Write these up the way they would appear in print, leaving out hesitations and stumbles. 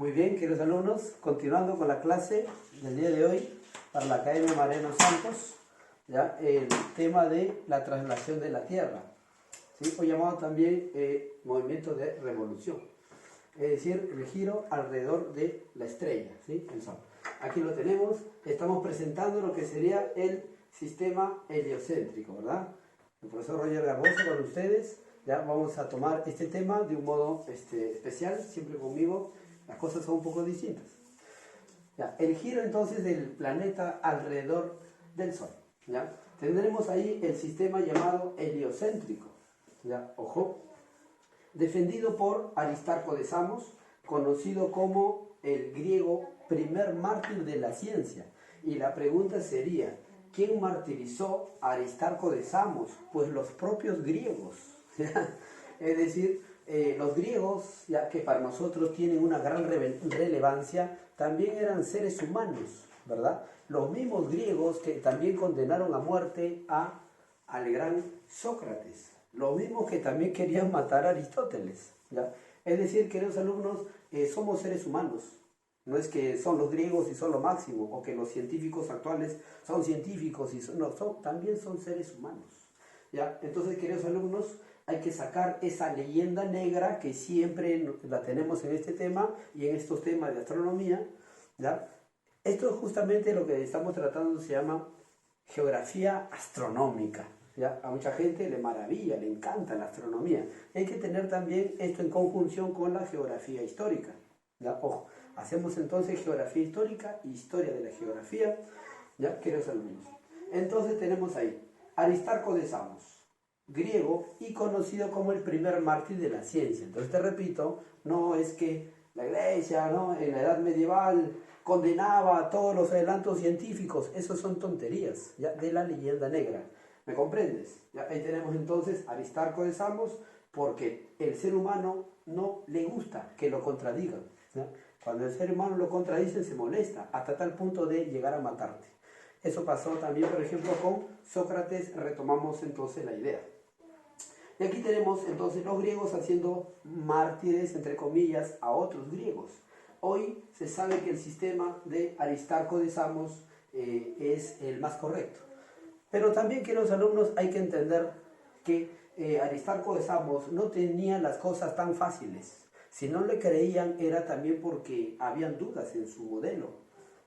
Muy bien, queridos alumnos, continuando con la clase del día de hoy para la Academia Mariano Santos, ¿ya? El tema de la traslación de la Tierra, ¿sí? O llamado también movimiento de revolución, es decir, el giro alrededor de la estrella, ¿sí? El Sol. Aquí lo tenemos, estamos presentando lo que sería el sistema heliocéntrico, ¿verdad? El profesor Roger Garbosa con ustedes. Ya vamos a tomar este tema de un modo especial, siempre conmigo. Las cosas son un poco distintas. Ya, el giro entonces del planeta alrededor del Sol. ¿Ya? Tendremos ahí el sistema llamado heliocéntrico. ¿Ya? Ojo. Defendido por Aristarco de Samos, conocido como el griego primer mártir de la ciencia. Y la pregunta sería, ¿quién martirizó a Aristarco de Samos? Pues los propios griegos. Es decir, los griegos, ya que para nosotros tienen una gran relevancia, también eran seres humanos, ¿verdad? Los mismos griegos que también condenaron a muerte al gran Sócrates, los mismos que también querían matar a Aristóteles, ¿ya? Es decir, queridos alumnos, somos seres humanos. No es que son los griegos y son lo máximo, o que los científicos actuales son científicos, también son seres humanos, ¿ya? Entonces, queridos alumnos, hay que sacar esa leyenda negra que siempre la tenemos en este tema y en estos temas de astronomía, ¿ya? Esto es justamente lo que estamos tratando, se llama geografía astronómica, ¿ya? A mucha gente le maravilla, le encanta la astronomía. Hay que tener también esto en conjunción con la geografía histórica, ¿ya? Ojo, hacemos entonces geografía histórica, historia de la geografía, ¿ya? Queridos alumnos. Entonces tenemos ahí Aristarco de Samos, griego y conocido como el primer mártir de la ciencia. Entonces te repito, no es que la iglesia, ¿no?, en la edad medieval condenaba todos los adelantos científicos. Esos son tonterías, ¿ya?, de la leyenda negra. ¿Me comprendes? ¿Ya? Ahí tenemos entonces Aristarco de Samos, porque el ser humano no le gusta que lo contradigan, ¿ya? Cuando el ser humano lo contradice se molesta hasta tal punto de llegar a matarte. Eso pasó también, por ejemplo, con Sócrates. Retomamos entonces la idea. Y aquí tenemos entonces los griegos haciendo mártires, entre comillas, a otros griegos. Hoy se sabe que el sistema de Aristarco de Samos es el más correcto. Pero también, queridos alumnos, hay que entender que Aristarco de Samos no tenía las cosas tan fáciles. Si no le creían era también porque habían dudas en su modelo,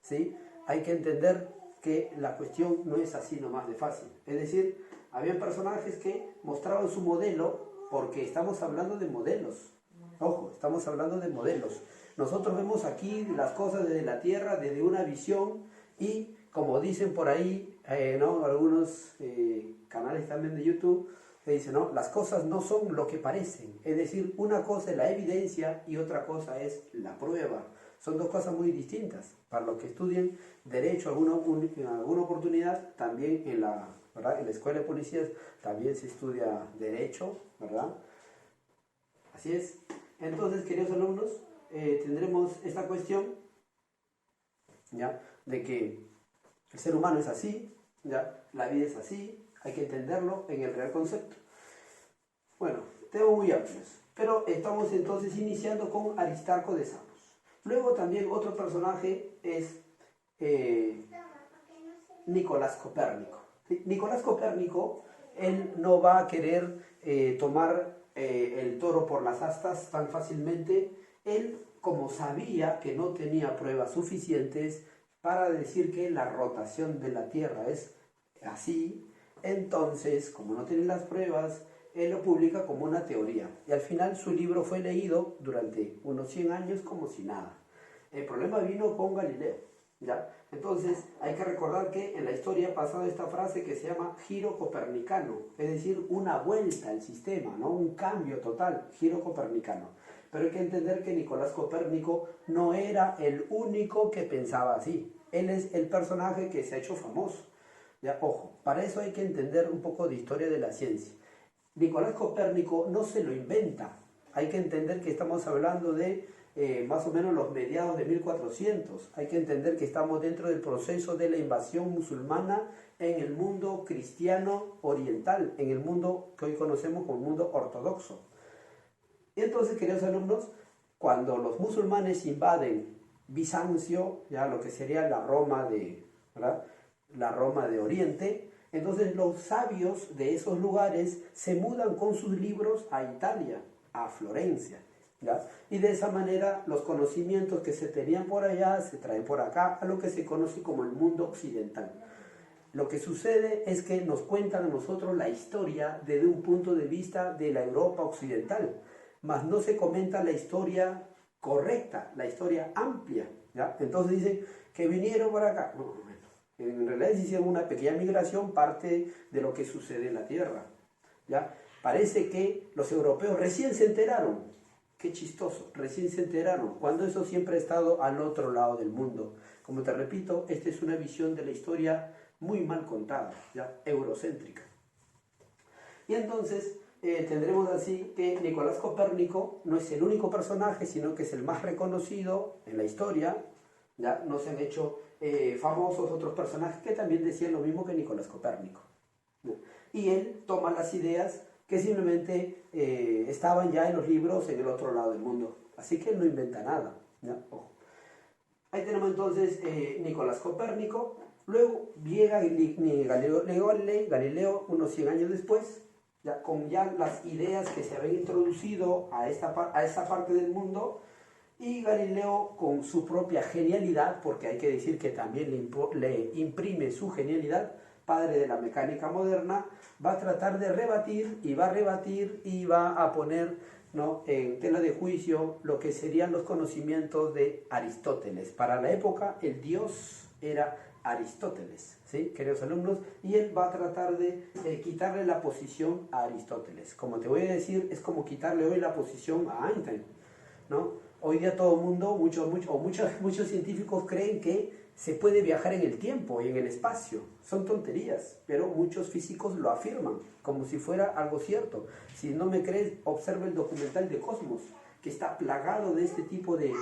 ¿sí? Hay que entender que la cuestión no es así nomás de fácil. Es decir, había personajes que mostraban su modelo, porque estamos hablando de modelos. Ojo, estamos hablando de modelos. Nosotros vemos aquí las cosas desde la Tierra, desde una visión, y como dicen por ahí, ¿no?, algunos canales también de YouTube, que dicen, ¿no?, las cosas no son lo que parecen. Es decir, una cosa es la evidencia y otra cosa es la prueba. Son dos cosas muy distintas. Para los que estudien Derecho en alguna oportunidad, también ¿verdad?, en la Escuela de Policías también se estudia Derecho, ¿verdad? Así es. Entonces, queridos alumnos, tendremos esta cuestión, ¿ya?, de que el ser humano es así, ¿ya?, la vida es así, hay que entenderlo en el real concepto. Bueno, temas muy amplios, pero estamos entonces iniciando con Aristarco de Samos. Luego también otro personaje es Nicolás Copérnico. Nicolás Copérnico, él no va a querer tomar el toro por las astas tan fácilmente. Él, como sabía que no tenía pruebas suficientes para decir que la rotación de la Tierra es así, entonces, como no tiene las pruebas, él lo publica como una teoría. Y al final su libro fue leído durante unos 100 años como si nada. El problema vino con Galileo, ¿ya? Entonces, hay que recordar que en la historia ha pasado esta frase que se llama giro copernicano, es decir, una vuelta al sistema, ¿no?, un cambio total, giro copernicano. Pero hay que entender que Nicolás Copérnico no era el único que pensaba así. Él es el personaje que se ha hecho famoso. Ya, ojo, para eso hay que entender un poco de historia de la ciencia. Nicolás Copérnico no se lo inventa. Hay que entender que estamos hablando de más o menos los mediados de 1400. Hay que entender que estamos dentro del proceso de la invasión musulmana en el mundo cristiano oriental, en el mundo que hoy conocemos como mundo ortodoxo. Y entonces, queridos alumnos, cuando los musulmanes invaden Bizancio, ya lo que sería la Roma ¿verdad? La Roma de Oriente, entonces los sabios de esos lugares se mudan con sus libros a Italia, a Florencia, ¿ya? Y de esa manera los conocimientos que se tenían por allá se traen por acá a lo que se conoce como el mundo occidental. Lo que sucede es que nos cuentan a nosotros la historia desde un punto de vista de la Europa occidental, mas no se comenta la historia correcta, la historia amplia, ¿ya? Entonces dicen que vinieron por acá. No, en realidad se hicieron una pequeña migración, parte de lo que sucede en la Tierra, ¿ya? Parece que los europeos recién se enteraron. Qué chistoso, recién se enteraron, cuando eso siempre ha estado al otro lado del mundo. Como te repito, esta es una visión de la historia muy mal contada, ya eurocéntrica. Y entonces tendremos así que Nicolás Copérnico no es el único personaje, sino que es el más reconocido en la historia. Ya no se han hecho famosos otros personajes que también decían lo mismo que Nicolás Copérnico, ¿no? Y él toma las ideas que simplemente estaban ya en los libros en el otro lado del mundo. Así que él no inventa nada, ¿ya? Ojo. Ahí tenemos entonces Nicolás Copérnico. Luego llega Galileo unos 100 años después, ya, con ya las ideas que se habían introducido a esa parte del mundo, y Galileo con su propia genialidad, porque hay que decir que también le imprime su genialidad, padre de la mecánica moderna, va a tratar de rebatir y va a poner, ¿no?, en tela de juicio lo que serían los conocimientos de Aristóteles. Para la época el dios era Aristóteles, ¿sí, queridos alumnos? Y él va a tratar de quitarle la posición a Aristóteles. Como te voy a decir, es como quitarle hoy la posición a Einstein, ¿no? Hoy día todo el mundo, muchos científicos creen que se puede viajar en el tiempo y en el espacio. Son tonterías, pero muchos físicos lo afirman como si fuera algo cierto. Si no me crees, observa el documental de Cosmos, que está plagado de este tipo de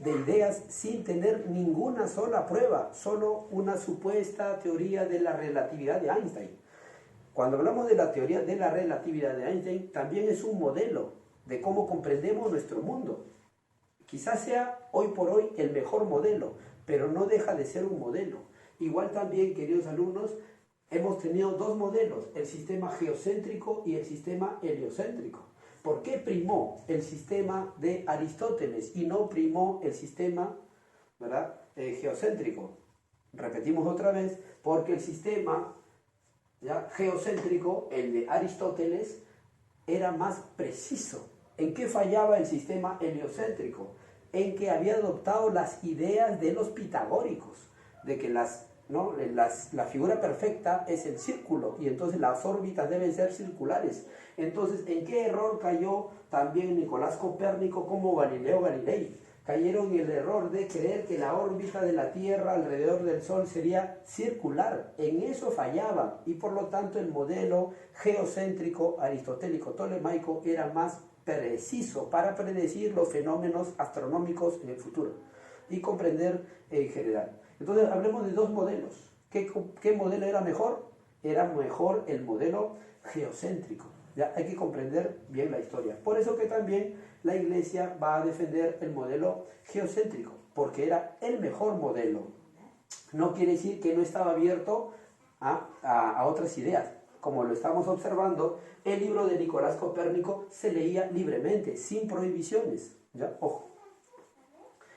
ideas sin tener ninguna sola prueba, solo una supuesta teoría de la relatividad de Einstein. Cuando hablamos de la teoría de la relatividad de Einstein, también es un modelo de cómo comprendemos nuestro mundo. Quizás sea hoy por hoy el mejor modelo, pero no deja de ser un modelo. Igual también, queridos alumnos, hemos tenido dos modelos, el sistema geocéntrico y el sistema heliocéntrico. ¿Por qué primó el sistema de Aristóteles y no primó el sistema, ¿verdad?, geocéntrico? Repetimos otra vez, porque el sistema, ¿ya?, geocéntrico, el de Aristóteles, era más preciso. ¿En qué fallaba el sistema heliocéntrico? En que había adoptado las ideas de los pitagóricos, de que la figura perfecta es el círculo y entonces las órbitas deben ser circulares. Entonces, ¿en qué error cayó también Nicolás Copérnico como Galileo Galilei? Cayeron en el error de creer que la órbita de la Tierra alrededor del Sol sería circular. En eso fallaban y por lo tanto el modelo geocéntrico aristotélico tolemaico era más preciso para predecir los fenómenos astronómicos en el futuro y comprender en general. Entonces hablemos de dos modelos. ¿Qué modelo era mejor? Era mejor el modelo geocéntrico. Ya hay que comprender bien la historia. Por eso que también la Iglesia va a defender el modelo geocéntrico, porque era el mejor modelo. No quiere decir que no estaba abierto a otras ideas. Como lo estamos observando, el libro de Nicolás Copérnico se leía libremente, sin prohibiciones. ¿Ya? Ojo.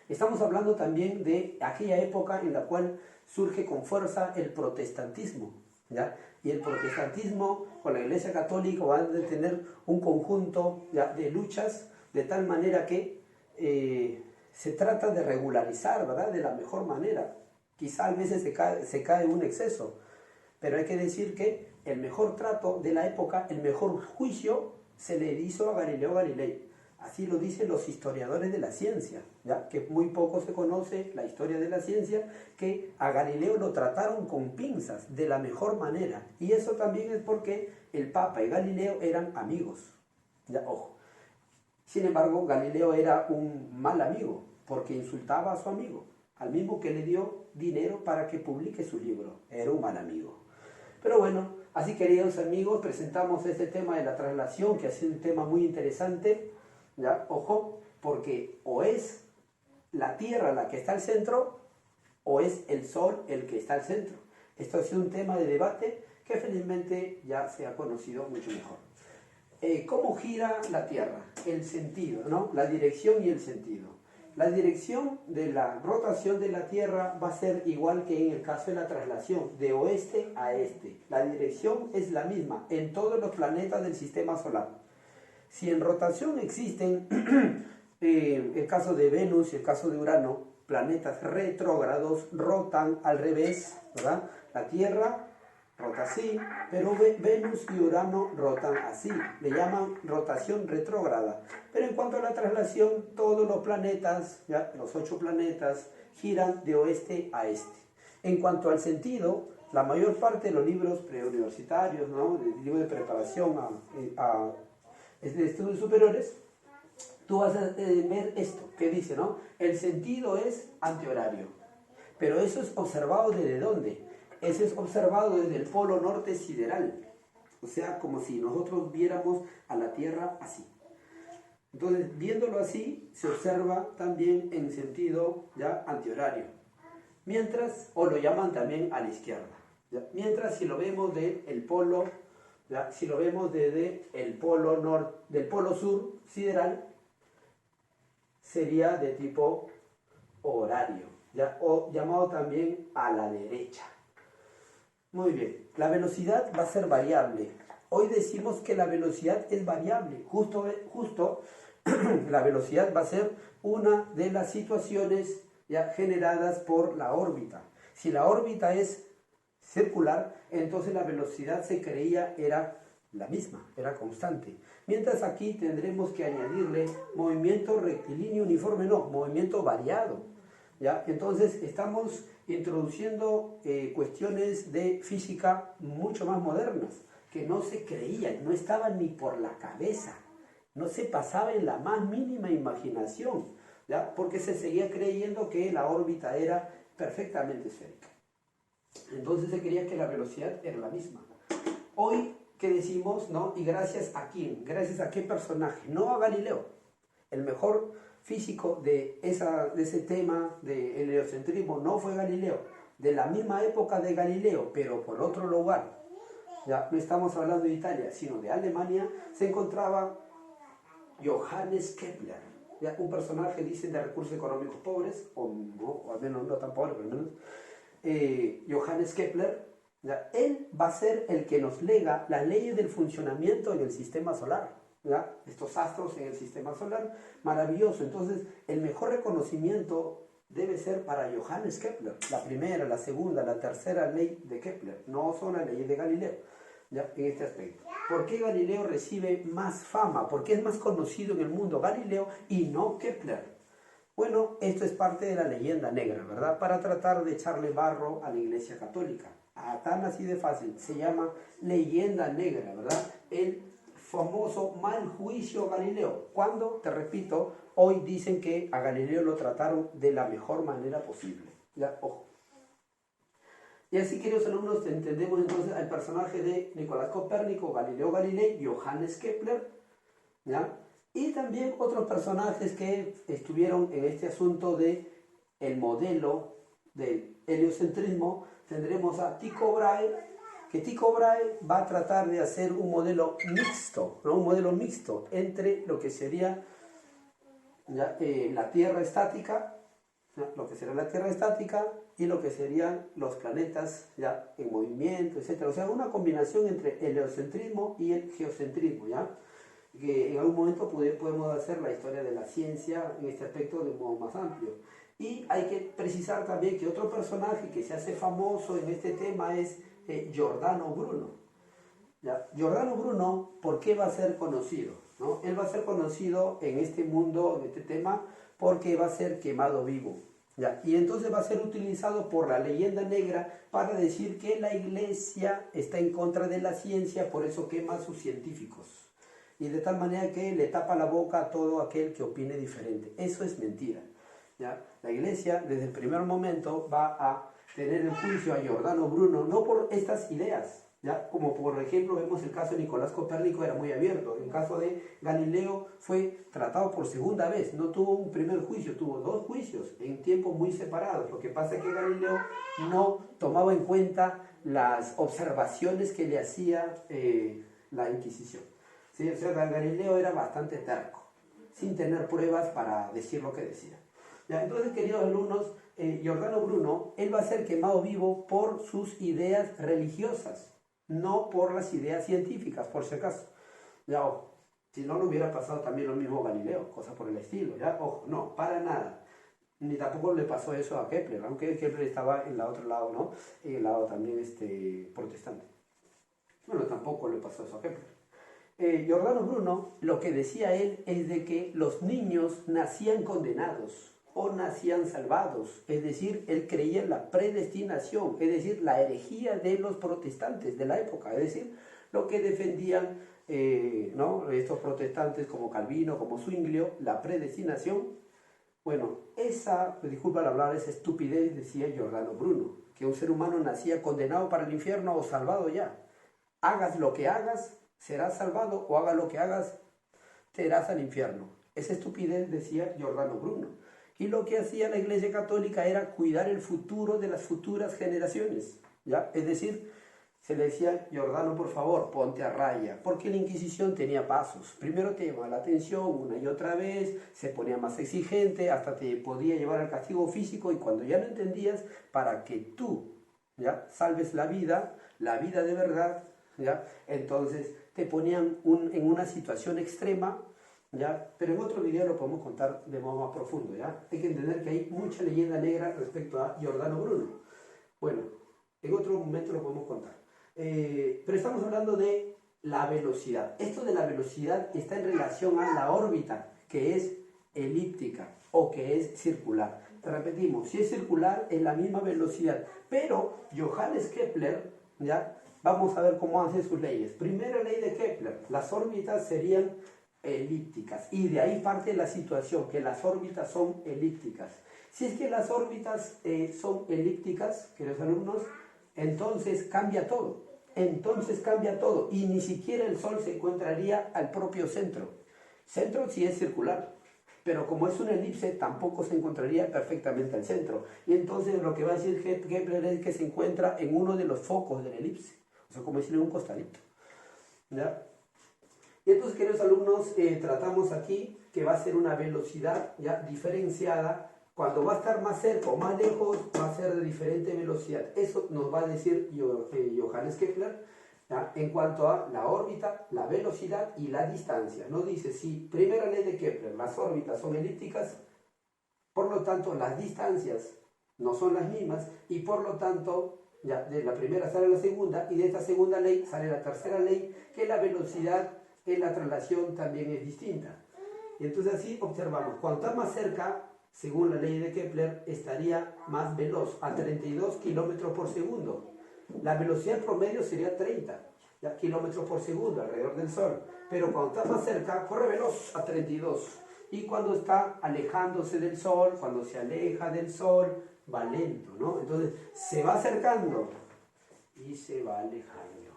Estamos hablando también de aquella época en la cual surge con fuerza el protestantismo, ¿ya? Y el protestantismo con la Iglesia Católica van a tener un conjunto, ¿ya?, de luchas, de tal manera que se trata de regularizar, ¿verdad?, de la mejor manera. Quizá a veces se cae en un exceso, pero hay que decir que el mejor trato de la época, el mejor juicio se le hizo a Galileo Galilei. Así lo dicen los historiadores de la ciencia, ¿ya?, que muy poco se conoce la historia de la ciencia, que a Galileo lo trataron con pinzas, de la mejor manera. Y eso también es porque el Papa y Galileo eran amigos. ¿Ya? Ojo. Sin embargo, Galileo era un mal amigo, porque insultaba a su amigo, al mismo que le dio dinero para que publique su libro. Era un mal amigo. Pero bueno, así, queridos amigos, presentamos este tema de la traslación, que ha sido un tema muy interesante. ¿Ya? Ojo, porque o es la Tierra la que está al centro o es el Sol el que está al centro. Esto ha sido un tema de debate que felizmente ya se ha conocido mucho mejor. ¿Cómo gira la Tierra? El sentido, ¿no? La dirección y el sentido. La dirección de la rotación de la Tierra va a ser igual que en el caso de la traslación, de oeste a este. La dirección es la misma en todos los planetas del sistema solar. Si en rotación existen, el caso de Venus y el caso de Urano, planetas retrógrados rotan al revés, ¿verdad? La Tierra rota así, pero Venus y Urano rotan así, le llaman rotación retrógrada. Pero en cuanto a la traslación, todos los planetas, ya, los 8 planetas, giran de oeste a este. En cuanto al sentido, la mayor parte de los libros preuniversitarios, ¿no?, de libros de preparación a estudios superiores, tú vas a ver esto, que dice, ¿no? El sentido es antihorario. Pero eso es observado ¿desde dónde? Eso es observado desde el polo norte sideral. O sea, como si nosotros viéramos a la Tierra así. Entonces, viéndolo así, se observa también en sentido ya antihorario. Mientras, o lo llaman también a la izquierda. ¿Ya? Mientras, si lo vemos del polo, ¿ya?, si lo vemos desde el polo norte, del polo sur sideral, sería de tipo horario, ¿ya?, o llamado también a la derecha. Muy bien, la velocidad va a ser variable. Hoy decimos que la velocidad es variable. Justo la velocidad va a ser una de las situaciones ya generadas por la órbita. Si la órbita es circular, entonces la velocidad se creía era la misma, era constante. Mientras aquí tendremos que añadirle movimiento rectilíneo uniforme, no, movimiento variado. ¿Ya? Entonces estamos introduciendo cuestiones de física mucho más modernas, que no se creían, no estaban ni por la cabeza, no se pasaba en la más mínima imaginación, ¿ya?, porque se seguía creyendo que la órbita era perfectamente esférica. Entonces se creía que la velocidad era la misma. Hoy, ¿qué decimos? ¿No? ¿Y gracias a quién? ¿Gracias a qué personaje? No a Galileo. El mejor físico de ese tema del heliocentrismo no fue Galileo. De la misma época de Galileo, pero por otro lugar, ya no estamos hablando de Italia, sino de Alemania, se encontraba Johannes Kepler, ¿ya?, un personaje, dicen, de recursos económicos pobres, o al menos no tan pobres, pero al menos. Johannes Kepler, ¿ya?, él va a ser el que nos lega las leyes del funcionamiento en el sistema solar, ¿ya?, estos astros en el sistema solar, maravilloso. Entonces, el mejor reconocimiento debe ser para Johannes Kepler, la primera, la segunda, la tercera ley de Kepler, no son las leyes de Galileo, ¿ya?, en este aspecto. ¿Por qué Galileo recibe más fama? ¿Por qué es más conocido en el mundo Galileo y no Kepler? Bueno, esto es parte de la leyenda negra, ¿verdad?, para tratar de echarle barro a la Iglesia Católica. Tan así de fácil, se llama leyenda negra, ¿verdad? El famoso mal juicio a Galileo. Cuando, te repito, hoy dicen que a Galileo lo trataron de la mejor manera posible. ¿Ya? Ojo. Y así, queridos alumnos, entendemos entonces al personaje de Nicolás Copérnico, Galileo Galilei, Johannes Kepler, ¿ya?, y también otros personajes que estuvieron en este asunto de el modelo del heliocentrismo. Tendremos a Tycho Brahe, que Tycho Brahe va a tratar de hacer un modelo mixto, ¿no?, un modelo mixto entre lo que sería ¿ya?, la Tierra estática, ¿ya?, lo que será la Tierra estática y lo que serían los planetas ya en movimiento, etc. O sea, una combinación entre el heliocentrismo y el geocentrismo, ¿ya?, que en algún momento podemos hacer la historia de la ciencia en este aspecto de un modo más amplio. Y hay que precisar también que otro personaje que se hace famoso en este tema es Giordano Bruno. ¿Ya? Giordano Bruno, ¿por qué va a ser conocido? ¿No? Él va a ser conocido en este mundo, en este tema, porque va a ser quemado vivo. ¿Ya? Y entonces va a ser utilizado por la leyenda negra para decir que la Iglesia está en contra de la ciencia, por eso quema a sus científicos. Y de tal manera que le tapa la boca a todo aquel que opine diferente. Eso es mentira. ¿Ya? La Iglesia desde el primer momento va a tener en juicio a Giordano Bruno, no por estas ideas, ¿ya? Como por ejemplo vemos el caso de Nicolás Copérnico, era muy abierto. El caso de Galileo fue tratado por segunda vez, no tuvo un primer juicio, tuvo dos juicios en tiempos muy separados. Lo que pasa es que Galileo no tomaba en cuenta las observaciones que le hacía la Inquisición. ¿Sí? O sea, Galileo era bastante terco, sin tener pruebas para decir lo que decía. ¿Ya? Entonces, queridos alumnos, Giordano Bruno, él va a ser quemado vivo por sus ideas religiosas, no por las ideas científicas, por si acaso. Ya, ojo, si no, no hubiera pasado también lo mismo a Galileo, cosas por el estilo, ya, ojo, no, para nada. Ni tampoco le pasó eso a Kepler, aunque Kepler estaba en el otro lado, ¿no? En el lado también protestante. Bueno, tampoco le pasó eso a Kepler. Giordano Bruno, lo que decía él es de que los niños nacían condenados o nacían salvados, es decir, él creía en la predestinación, es decir, la herejía de los protestantes de la época, es decir, lo que defendían ¿no? estos protestantes como Calvino, como Zwinglio, la predestinación. Bueno, disculpa la palabra, esa estupidez decía Giordano Bruno, que un ser humano nacía condenado para el infierno o salvado ya. Hagas lo que hagas, serás salvado, o hagas lo que hagas, te irás al infierno. Esa estupidez decía Giordano Bruno. Y lo que hacía la Iglesia Católica era cuidar el futuro de las futuras generaciones, ¿ya? Es decir, se le decía, Giordano, por favor, ponte a raya, porque la Inquisición tenía pasos. Primero te llamaba la atención una y otra vez, se ponía más exigente, hasta te podía llevar al castigo físico, y cuando ya no entendías, para que tú, ¿ya?, salves la vida de verdad, ¿ya?, entonces te ponían en una situación extrema, ¿ya? Pero en otro video lo podemos contar de modo más profundo, ¿ya? Hay que entender que hay mucha leyenda negra respecto a Giordano Bruno. Bueno, en otro momento lo podemos contar. Pero estamos hablando de la velocidad. Esto de la velocidad está en relación a la órbita, que es elíptica o que es circular. Repetimos, si es circular es la misma velocidad, pero Johannes Kepler, ¿ya?, vamos a ver cómo hace sus leyes. Primera ley de Kepler, las órbitas serían elípticas, y de ahí parte la situación, que las órbitas son elípticas. Si es que las órbitas son elípticas, queridos alumnos, entonces cambia todo. Y ni siquiera el Sol se encontraría al propio centro. Centro sí es circular, pero como es una elipse, tampoco se encontraría perfectamente al centro. Y entonces lo que va a decir Kepler es que se encuentra en uno de los focos de la elipse, o sea, como decir en un costadito, ¿ya? Y entonces, queridos alumnos, tratamos aquí que va a ser una velocidad ya diferenciada. Cuando va a estar más cerca o más lejos, va a ser de diferente velocidad. Eso nos va a decir Johannes Kepler, ¿ya?, en cuanto a la órbita, la velocidad y la distancia. Nos dice, si primera ley de Kepler, las órbitas son elípticas, por lo tanto las distancias no son las mismas, y por lo tanto ya de la primera sale la segunda, y de esta segunda ley sale la tercera ley, que la velocidad en la traslación también es distinta. Y entonces así observamos, cuanto más cerca, según la ley de Kepler, estaría más veloz, a 32 kilómetros por segundo. La velocidad promedio sería 30 kilómetros por segundo alrededor del Sol, pero cuando está más cerca, corre veloz a 32. Y cuando está alejándose del Sol, cuando se aleja del Sol, va lento, ¿no? Entonces se va acercando y se va alejando.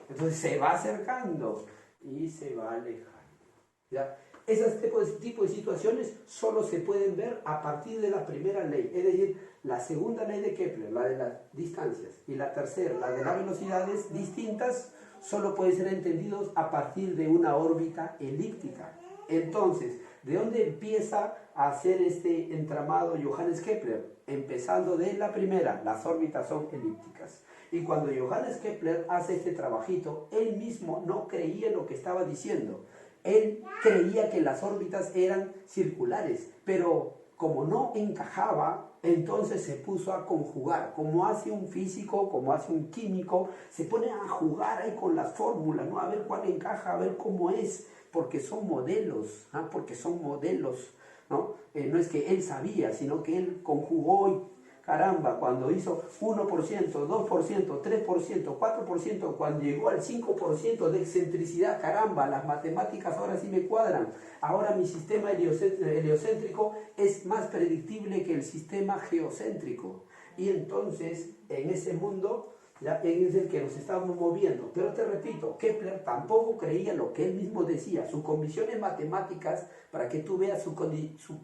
Entonces se va acercando y se va alejando, ¿ya? Esos tipos de situaciones solo se pueden ver a partir de la primera ley, es decir, la segunda ley de Kepler, la de las distancias, y la tercera, la de las velocidades distintas, solo pueden ser entendidos a partir de una órbita elíptica. Entonces, ¿de dónde empieza a hacer este entramado Johannes Kepler? Empezando de la primera, las órbitas son elípticas. Y cuando Johannes Kepler hace este trabajito, él mismo no creía en lo que estaba diciendo. Él creía que las órbitas eran circulares, pero como no encajaba, entonces se puso a conjugar. Como hace un físico, como hace un químico, se pone a jugar ahí con las fórmulas, ¿no? A ver cuál encaja, a ver cómo es, porque son modelos, ¿no? ¿No? No es que él sabía, sino que él conjugó y caramba, cuando hizo 1%, 2%, 3%, 4%, cuando llegó al 5% de excentricidad, caramba, las matemáticas ahora sí me cuadran. Ahora mi sistema heliocéntrico es más predictible que el sistema geocéntrico. Y entonces, en ese mundo, ¿ya? Es el que nos estamos moviendo. Pero te repito, Kepler tampoco creía lo que él mismo decía. Sus convicciones matemáticas, para que tú veas su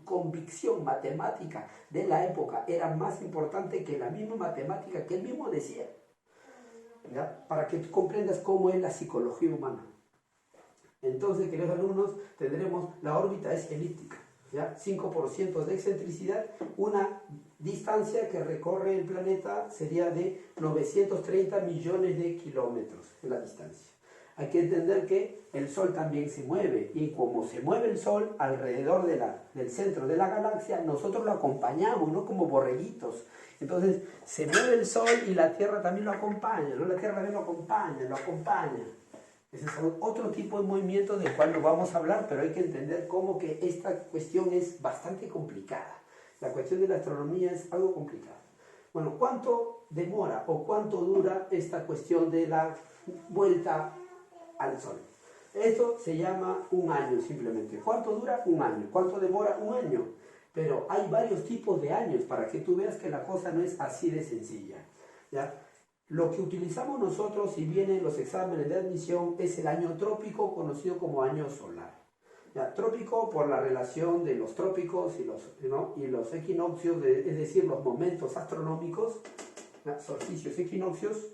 convicción matemática de la época, era más importante que la misma matemática que él mismo decía. ¿Ya? Para que tú comprendas cómo es la psicología humana. Entonces, queridos alumnos, tendremos la órbita es elíptica, ¿ya? 5% de excentricidad, una distancia que recorre el planeta sería de 930 millones de kilómetros en la distancia. Hay que entender que el Sol también se mueve, y como se mueve el Sol alrededor del centro de la galaxia, nosotros lo acompañamos, ¿no? Como borreguitos. Entonces, se mueve el Sol y la Tierra también lo acompaña, ¿no? La Tierra también lo acompaña. Ese es otro tipo de movimiento del cual no vamos a hablar, pero hay que entender cómo que esta cuestión es bastante complicada. La cuestión de la astronomía es algo complicado. Bueno, ¿cuánto demora o cuánto dura esta cuestión de la vuelta al Sol? Esto se llama un año simplemente. ¿Cuánto dura? Un año. ¿Cuánto demora? Un año. Pero hay varios tipos de años para que tú veas que la cosa no es así de sencilla, ¿ya? Lo que utilizamos nosotros, si vienen los exámenes de admisión, es el año trópico, conocido como año solar. ¿Ya? Trópico por la relación de los trópicos y los equinoccios, es decir, los momentos astronómicos, ¿ya? Solsticios, equinoccios,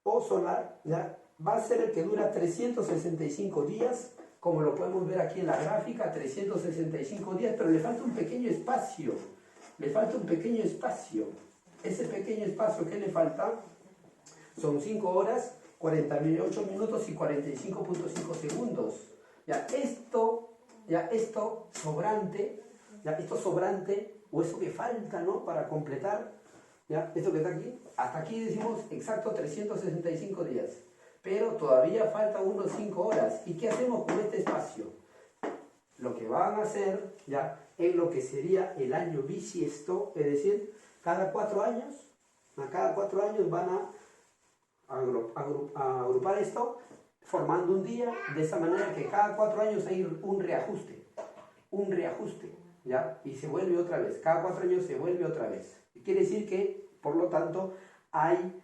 o solar, ¿ya? Va a ser el que dura 365 días, como lo podemos ver aquí en la gráfica, 365 días, pero le falta un pequeño espacio, Ese pequeño espacio que le falta son 5 horas, 48 minutos y 45.5 segundos. Esto sobrante, o eso que falta, ¿no? Para completar, ¿ya? Esto que está aquí, hasta aquí decimos exacto 365 días. Pero todavía falta unos 5 horas. ¿Y qué hacemos con este espacio? Lo que van a hacer, ¿ya? En lo que sería el año bisiesto, es decir, cada 4 años van a agrupar esto formando un día, de esa manera que cada 4 años hay un reajuste, ¿ya? Y se vuelve otra vez, cada 4 años se vuelve otra vez. Quiere decir que, por lo tanto, hay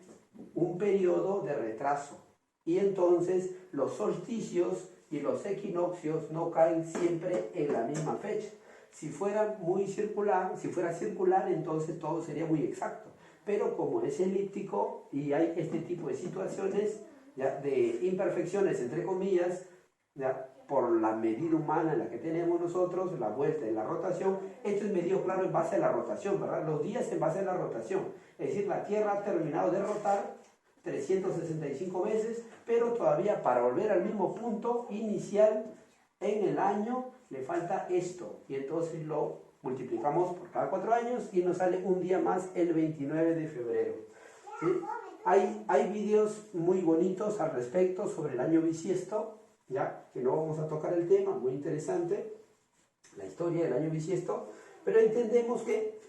un periodo de retraso, y entonces los solsticios y los equinoccios no caen siempre en la misma fecha. Si fuera circular, entonces todo sería muy exacto. Pero como es elíptico y hay este tipo de situaciones, ¿ya? De imperfecciones, entre comillas, ¿ya? Por la medida humana en la que tenemos nosotros, la vuelta y la rotación, esto es medido, claro, en base a la rotación, ¿verdad? Los días en base a la rotación. Es decir, la Tierra ha terminado de rotar 365 veces, pero todavía para volver al mismo punto inicial en el año le falta esto, y entonces lo multiplicamos por cada 4 años y nos sale un día más el 29 de febrero. ¿Sí? Hay vídeos muy bonitos al respecto sobre el año bisiesto, ya que no vamos a tocar el tema, muy interesante, la historia del año bisiesto, pero entendemos que,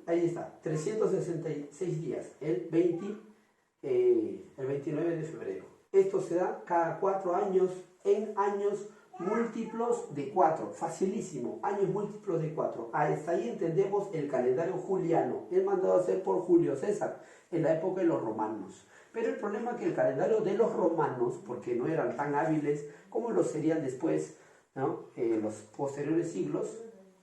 ahí está, 366 días, el 29 de febrero. Esto se da cada 4 años en años múltiplos de 4, facilísimo, años múltiplos de 4. Hasta ahí entendemos el calendario juliano, es mandado a hacer por Julio César en la época de los romanos. Pero el problema es que el calendario de los romanos, porque no eran tan hábiles como lo serían después, ¿no? Los posteriores siglos,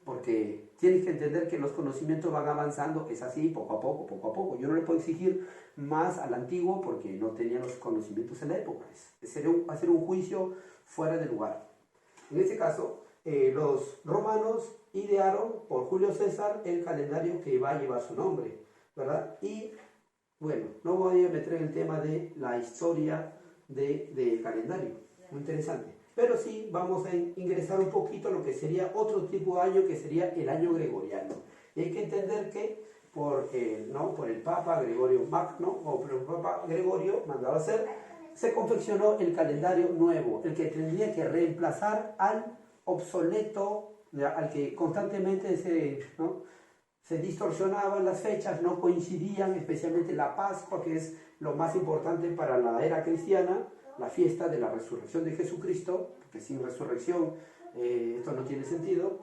porque tienes que entender que los conocimientos van avanzando, es así, poco a poco. Yo no le puedo exigir más al antiguo porque no tenía los conocimientos en la época. Sería hacer un juicio fuera de lugar. En este caso, los romanos idearon por Julio César el calendario que va a llevar su nombre, ¿verdad? Y bueno, no voy a meter en el tema de la historia del calendario, muy interesante. Pero sí vamos a ingresar un poquito a lo que sería otro tipo de año, que sería el año gregoriano. Y hay que entender que por el Papa Gregorio Magno, o por el Papa Gregorio mandado a hacer, se confeccionó el calendario nuevo, el que tendría que reemplazar al obsoleto, al que constantemente se distorsionaban las fechas, no coincidían, especialmente la Pascua, que es lo más importante para la era cristiana, la fiesta de la resurrección de Jesucristo, porque sin resurrección esto no tiene sentido.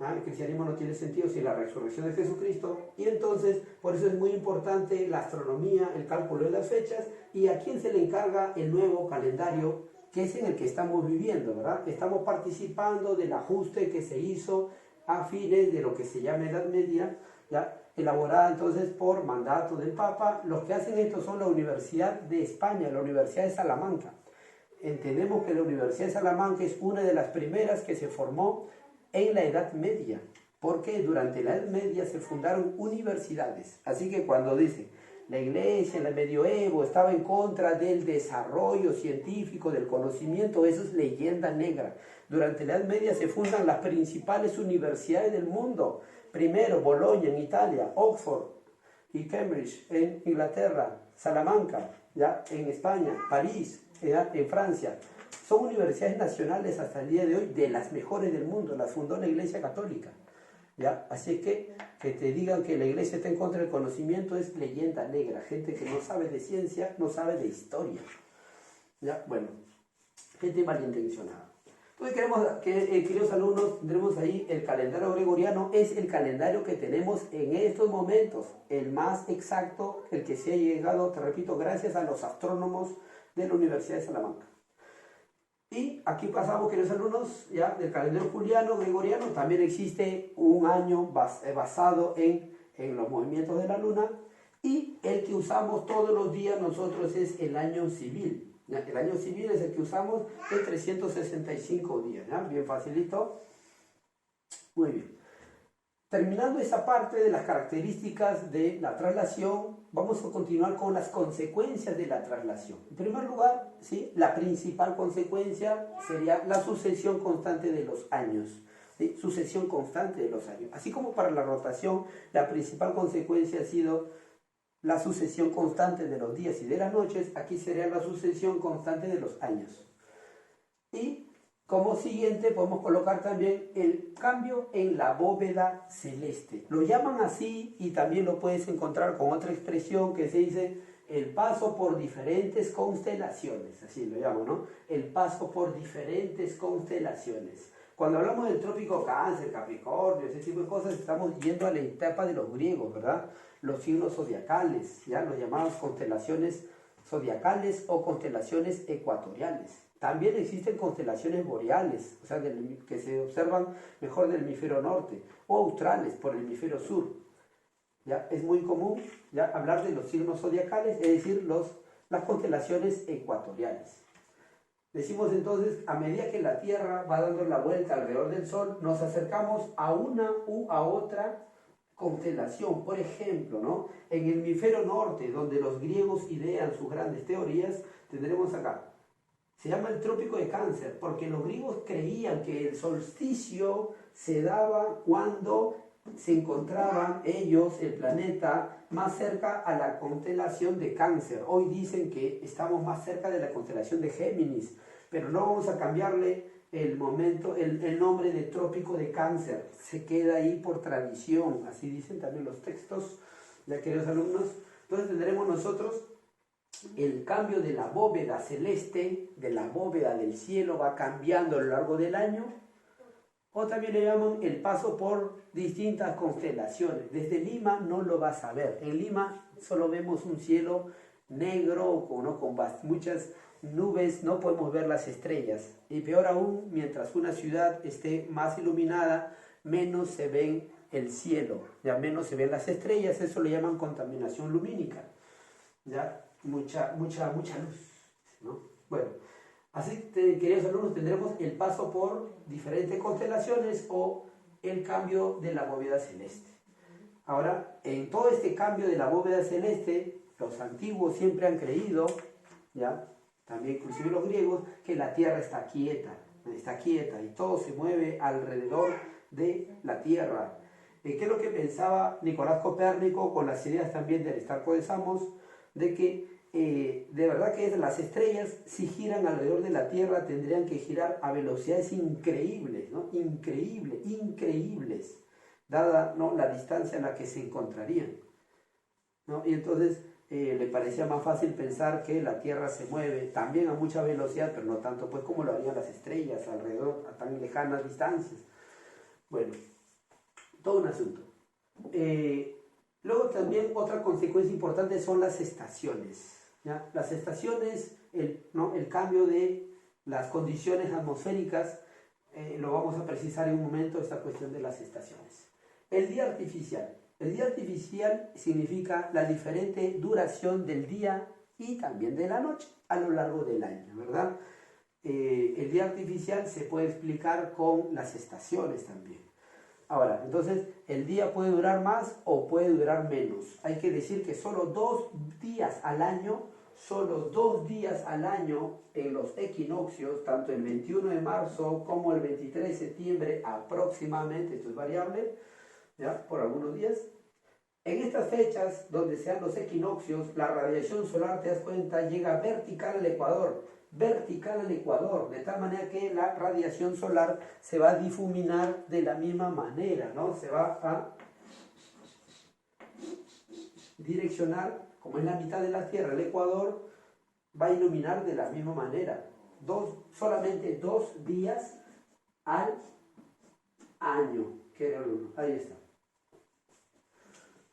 El cristianismo no tiene sentido sin la resurrección de Jesucristo. Y entonces, por eso es muy importante la astronomía, el cálculo de las fechas, y a quién se le encarga el nuevo calendario, que es en el que estamos viviendo, ¿verdad? Estamos participando del ajuste que se hizo a fines de lo que se llama Edad Media, ¿ya? Elaborada entonces por mandato del Papa. Los que hacen esto son la Universidad de España, la Universidad de Salamanca. Entendemos que la Universidad de Salamanca es una de las primeras que se formó en la Edad Media, porque durante la Edad Media se fundaron universidades. Así que cuando dice la iglesia en el medioevo estaba en contra del desarrollo científico, del conocimiento, eso es leyenda negra. Durante la Edad Media se fundan las principales universidades del mundo. Primero Bolonia en Italia, Oxford y Cambridge en Inglaterra, Salamanca ya en España, París ya en Francia. Son universidades nacionales hasta el día de hoy, de las mejores del mundo, las fundó la Iglesia Católica. ¿Ya? Así que te digan que la Iglesia está en contra del conocimiento es leyenda negra, gente que no sabe de ciencia, no sabe de historia. ¿Ya? Bueno, gente malintencionada. Entonces queridos alumnos, tendremos ahí el calendario gregoriano, es el calendario que tenemos en estos momentos, el más exacto, el que se ha llegado, te repito, gracias a los astrónomos de la Universidad de Salamanca. Y aquí pasamos, queridos alumnos, ya del calendario juliano, gregoriano, también existe un año basado en los movimientos de la luna, y el que usamos todos los días nosotros es el año civil. ¿Ya? El año civil es el que usamos de 365 días, ¿ya? Bien facilito. Muy bien. Terminando esa parte de las características de la traslación, vamos a continuar con las consecuencias de la traslación. En primer lugar, ¿sí? La principal consecuencia sería la sucesión constante de los años. ¿Sí? Sucesión constante de los años. Así como para la rotación, la principal consecuencia ha sido la sucesión constante de los días y de las noches, aquí sería la sucesión constante de los años. Y como siguiente podemos colocar también el cambio en la bóveda celeste. Lo llaman así y también lo puedes encontrar con otra expresión que se dice el paso por diferentes constelaciones, así lo llaman, ¿no? El paso por diferentes constelaciones. Cuando hablamos del trópico Cáncer, Capricornio, ese tipo de cosas, estamos yendo a la etapa de los griegos, ¿verdad? Los signos zodiacales, ya los llamados constelaciones zodiacales o constelaciones ecuatoriales. También existen constelaciones boreales, o sea, que se observan mejor del hemisferio norte, o australes por el hemisferio sur. ¿Ya? Es muy común ya hablar de los signos zodiacales, es decir, las constelaciones ecuatoriales. Decimos entonces, a medida que la Tierra va dando la vuelta alrededor del Sol, nos acercamos a una u a otra constelación. Por ejemplo, ¿no? En el hemisferio norte, donde los griegos idean sus grandes teorías, tendremos acá. Se llama el trópico de Cáncer, porque los griegos creían que el solsticio se daba cuando se encontraban ellos, el planeta, más cerca a la constelación de Cáncer. Hoy dicen que estamos más cerca de la constelación de Géminis, pero no vamos a cambiarle el nombre de trópico de Cáncer. Se queda ahí por tradición, así dicen también los textos, ya queridos alumnos. Entonces tendremos nosotros el cambio de la bóveda celeste, de la bóveda del cielo, va cambiando a lo largo del año, o también le llaman el paso por distintas constelaciones. Desde Lima no lo vas a ver. En Lima solo vemos un cielo negro, con muchas nubes, no podemos ver las estrellas. Y peor aún, mientras una ciudad esté más iluminada, menos se ven el cielo, ya menos se ven las estrellas. Eso le llaman contaminación lumínica, ya mucha luz, ¿no? Bueno, así, queridos alumnos, tendremos el paso por diferentes constelaciones o el cambio de la bóveda celeste. Ahora, en todo este cambio de la bóveda celeste, los antiguos siempre han creído, ya, también inclusive los griegos, que la Tierra está quieta y todo se mueve alrededor de la Tierra. ¿Qué es lo que pensaba Nicolás Copérnico con las ideas también de Aristarco de Samos? De que de verdad que las estrellas, si giran alrededor de la Tierra, tendrían que girar a velocidades increíbles, ¿no? Increíbles, dada, ¿no?, la distancia en la que se encontrarían, ¿no? Y entonces le parecía más fácil pensar que la Tierra se mueve también a mucha velocidad, pero no tanto pues como lo harían las estrellas alrededor a tan lejanas distancias. Bueno, todo un asunto. Luego también otra consecuencia importante son las estaciones, ¿ya? Las estaciones, el cambio de las condiciones atmosféricas, lo vamos a precisar en un momento, esta cuestión de las estaciones. El día artificial. El día artificial significa la diferente duración del día y también de la noche a lo largo del año, ¿verdad? El día artificial se puede explicar con las estaciones también. Ahora, entonces, el día puede durar más o puede durar menos. Hay que decir que solo 2 días al año, solo 2 días al año en los equinoccios, tanto el 21 de marzo como el 23 de septiembre aproximadamente, esto es variable, ¿ya? Por algunos días. En estas fechas, donde sean los equinoccios, la radiación solar, te das cuenta, llega vertical al ecuador, de tal manera que la radiación solar se va a difuminar de la misma manera, ¿no? Se va a direccionar, como es la mitad de la Tierra, el ecuador va a iluminar de la misma manera. Solamente 2 días al año, ahí está.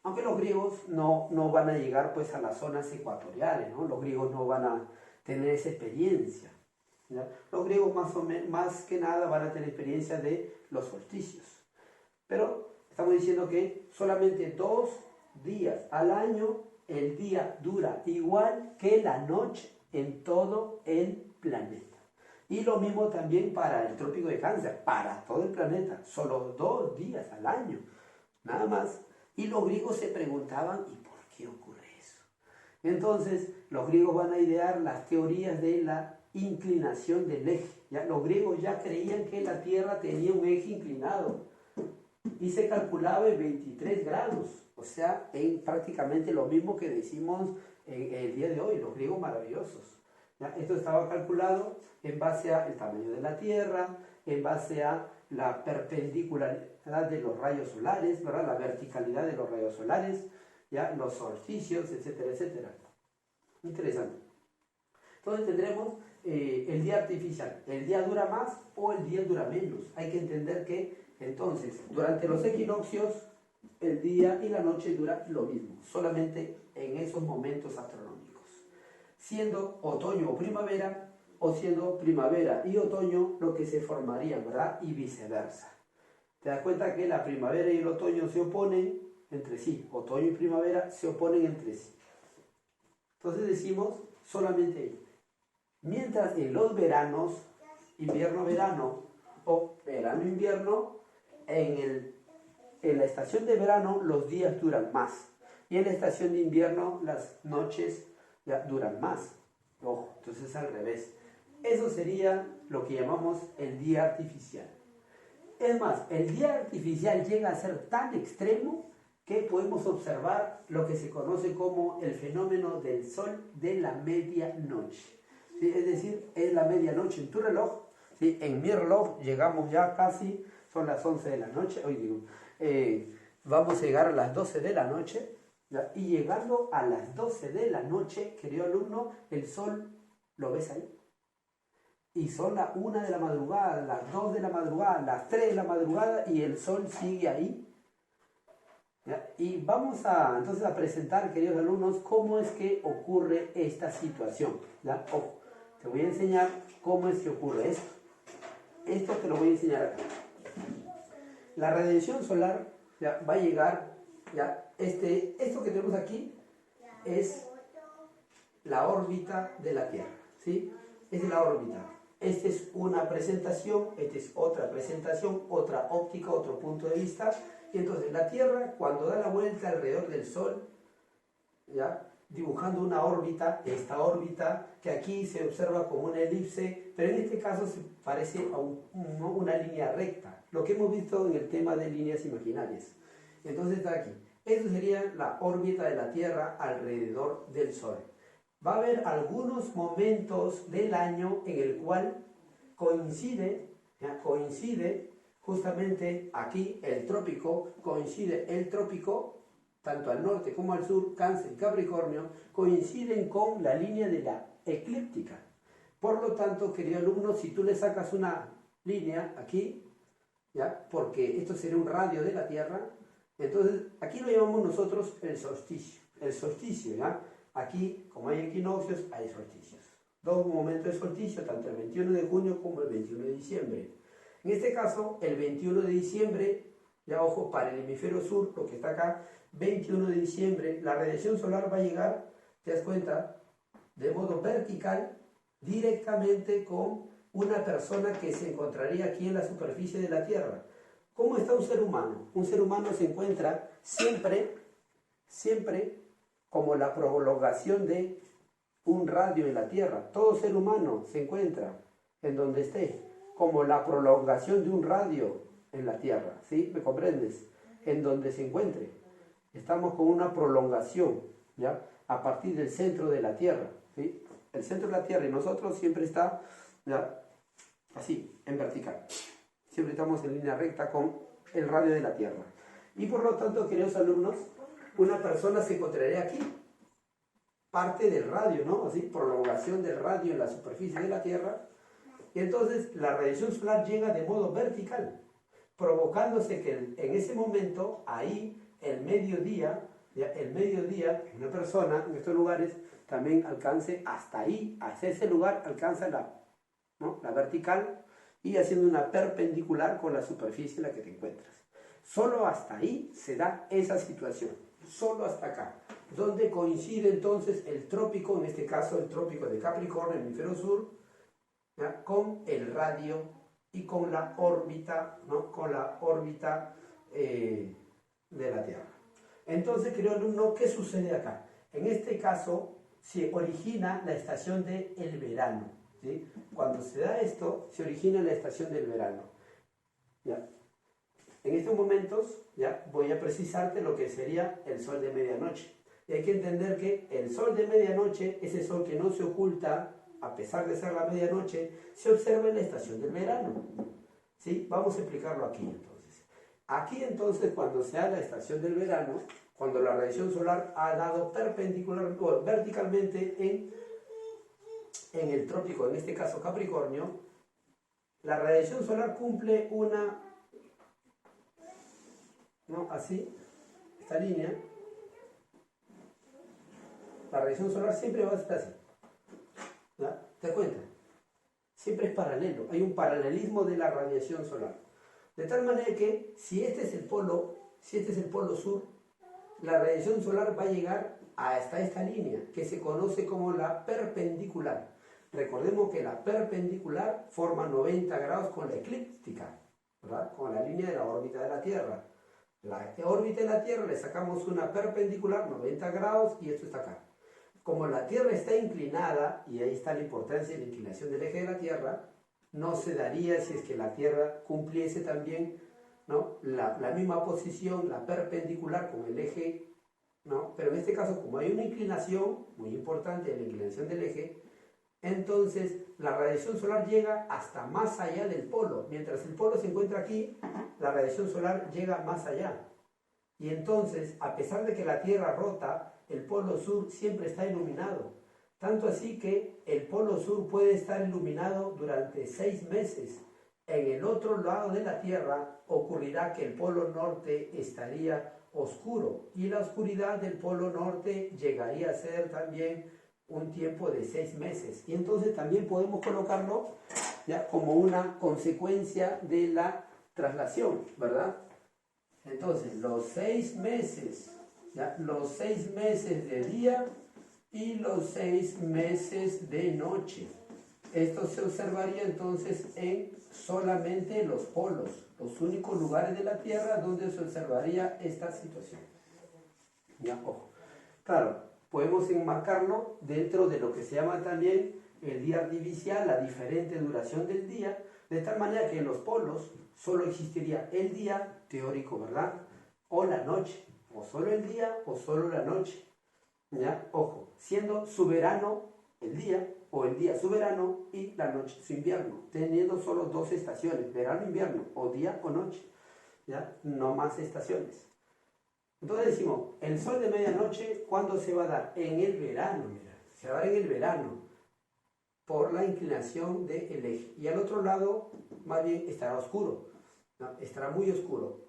Aunque los griegos no van a llegar pues a las zonas ecuatoriales, ¿no? Los griegos no van a tener esa experiencia, ¿ya? Los griegos más que nada van a tener experiencia de los solsticios. Pero estamos diciendo que solamente 2 días al año el día dura igual que la noche en todo el planeta. Y lo mismo también para el trópico de Cáncer, para todo el planeta, solo 2 días al año, nada más. Y los griegos se preguntaban, ¿y por qué ocurre eso? Entonces, los griegos van a idear las teorías de la inclinación del eje. ¿Ya? Los griegos ya creían que la Tierra tenía un eje inclinado y se calculaba en 23 grados. O sea, en prácticamente lo mismo que decimos en el día de hoy, los griegos maravillosos. ¿Ya? Esto estaba calculado en base al tamaño de la Tierra, en base a la perpendicularidad de los rayos solares, ¿verdad? La verticalidad de los rayos solares, ¿ya? Los solsticios, etcétera, etcétera. Interesante. Entonces tendremos el día artificial. ¿El día dura más o el día dura menos? Hay que entender que entonces durante los equinoccios el día y la noche dura lo mismo, solamente en esos momentos astronómicos. Siendo otoño o primavera, o siendo primavera y otoño lo que se formarían, ¿verdad? Y viceversa. Te das cuenta que la primavera y el otoño se oponen entre sí, otoño y primavera se oponen entre sí. Entonces decimos solamente, mientras en los veranos, invierno-verano o verano-invierno, en la estación de verano los días duran más y en la estación de invierno las noches ya duran más. Ojo, entonces es al revés. Eso sería lo que llamamos el día artificial. Es más, el día artificial llega a ser tan extremo que podemos observar lo que se conoce como el fenómeno del sol de la medianoche. ¿Sí? Es decir, es la medianoche en tu reloj. ¿Sí? En mi reloj llegamos ya casi, son las 11 de la noche, hoy digo, vamos a llegar a las 12 de la noche, ¿ya? Y llegando a las 12 de la noche, querido alumno, el sol, ¿lo ves ahí? Y son las 1 de la madrugada, las 2 de la madrugada, las 3 de la madrugada y el sol sigue ahí. ¿Ya? Y vamos entonces a presentar, queridos alumnos, cómo es que ocurre esta situación. ¿Ya? Ojo, te voy a enseñar cómo es que ocurre esto. Esto te lo voy a enseñar acá. La radiación solar ya va a llegar, ya, esto que tenemos aquí es la órbita de la Tierra, ¿sí? Es la órbita. Esta es una presentación, esta es otra presentación, otra óptica, otro punto de vista. Y entonces la Tierra, cuando da la vuelta alrededor del Sol, ¿ya? Dibujando una órbita, esta órbita que aquí se observa como una elipse, pero en este caso se parece a una línea recta, lo que hemos visto en el tema de líneas imaginarias. Entonces está aquí. Esto sería la órbita de la Tierra alrededor del Sol. Va a haber algunos momentos del año en el cual coincide justamente aquí el trópico, tanto al norte como al sur, Cáncer y Capricornio, coinciden con la línea de la eclíptica. Por lo tanto, querido alumno, si tú le sacas una línea aquí, ¿ya? Porque esto sería un radio de la Tierra. Entonces, aquí lo llamamos nosotros el solsticio, ¿ya? Aquí, como hay equinoccios, hay solsticios. Dos momentos de solsticio, tanto el 21 de junio como el 21 de diciembre. En este caso, el 21 de diciembre, ya ojo, para el hemisferio sur, lo que está acá, 21 de diciembre, la radiación solar va a llegar, te das cuenta, de modo vertical, directamente con una persona que se encontraría aquí en la superficie de la Tierra. ¿Cómo está un ser humano? Un ser humano se encuentra siempre como la prolongación de un radio en la Tierra. Todo ser humano se encuentra en donde esté, como la prolongación de un radio en la Tierra. ¿Sí? ¿Me comprendes? En donde se encuentre. Estamos con una prolongación, ¿ya? A partir del centro de la Tierra. ¿Sí? El centro de la Tierra y nosotros siempre está, ¿ya? Así, en vertical. Siempre estamos en línea recta con el radio de la Tierra. Y por lo tanto, queridos alumnos, una persona se encontraría aquí, parte del radio, ¿no? Así, prolongación del radio en la superficie de la Tierra. Y entonces la radiación solar llega de modo vertical, provocándose que en ese momento, ahí, el mediodía, una persona en estos lugares también alcance hasta ahí, hacia ese lugar alcanza la vertical y haciendo una perpendicular con la superficie en la que te encuentras. Solo hasta ahí se da esa situación, solo hasta acá, donde coincide entonces el trópico, en este caso el trópico de Capricornio, el hemisferio sur, ¿ya? Con el radio y con la órbita, ¿no? Con la órbita de la Tierra. Entonces, querido alumno, ¿qué sucede acá? En este caso se origina la estación del verano. ¿Sí? Cuando se da esto, se origina la estación del verano. ¿Ya? En estos momentos, ya voy a precisarte lo que sería el sol de medianoche. Y hay que entender que el sol de medianoche, ese sol que no se oculta, a pesar de ser la medianoche, se observa en la estación del verano. ¿Sí? Vamos a explicarlo aquí entonces. Aquí entonces, cuando se da la estación del verano, cuando la radiación solar ha dado perpendicular o verticalmente en el trópico, en este caso Capricornio, la radiación solar cumple una, ¿no? Así, esta línea, la radiación solar siempre va a estar así, ¿ya? ¿Te das cuenta? Siempre es paralelo, hay un paralelismo de la radiación solar. De tal manera que si este es el polo sur, la radiación solar va a llegar hasta esta línea, que se conoce como la perpendicular. Recordemos que la perpendicular forma 90 grados con la eclíptica, ¿verdad? Con la línea de la órbita de la Tierra. La órbita de la Tierra le sacamos una perpendicular, 90 grados, y esto está acá. Como la Tierra está inclinada, y ahí está la importancia de la inclinación del eje de la Tierra, no se daría si es que la Tierra cumpliese también, ¿no? la misma posición, la perpendicular con el eje, ¿no? Pero en este caso, como hay una inclinación muy importante en la inclinación del eje, entonces la radiación solar llega hasta más allá del polo. Mientras el polo se encuentra aquí, la radiación solar llega más allá. Y entonces, a pesar de que la Tierra rota, el polo sur siempre está iluminado. Tanto así que el polo sur puede estar iluminado durante 6 meses. En el otro lado de la Tierra ocurrirá que el polo norte estaría oscuro y la oscuridad del polo norte llegaría a ser también un tiempo de 6 meses. Y entonces también podemos colocarlo ya como una consecuencia de la traslación, ¿verdad? Entonces, los 6 meses, ¿ya? Los 6 meses de día y los 6 meses de noche. Esto se observaría entonces en solamente los polos, los únicos lugares de la Tierra donde se observaría esta situación. Ya, ojo. Claro, podemos enmarcarlo dentro de lo que se llama también el día artificial, la diferente duración del día, de tal manera que en los polos solo existiría el día teórico, ¿verdad? O la noche, o solo el día o solo la noche. ¿Ya? Ojo, siendo su verano el día, o el día su verano y la noche su invierno, teniendo solo 2 estaciones, verano e invierno, o día o noche, ¿ya? No más estaciones. Entonces decimos, el sol de medianoche, ¿cuándo se va a dar? En el verano, mira, se va a dar en el verano, por la inclinación del eje. Y al otro lado, más bien, estará oscuro. ¿no? Estará muy oscuro.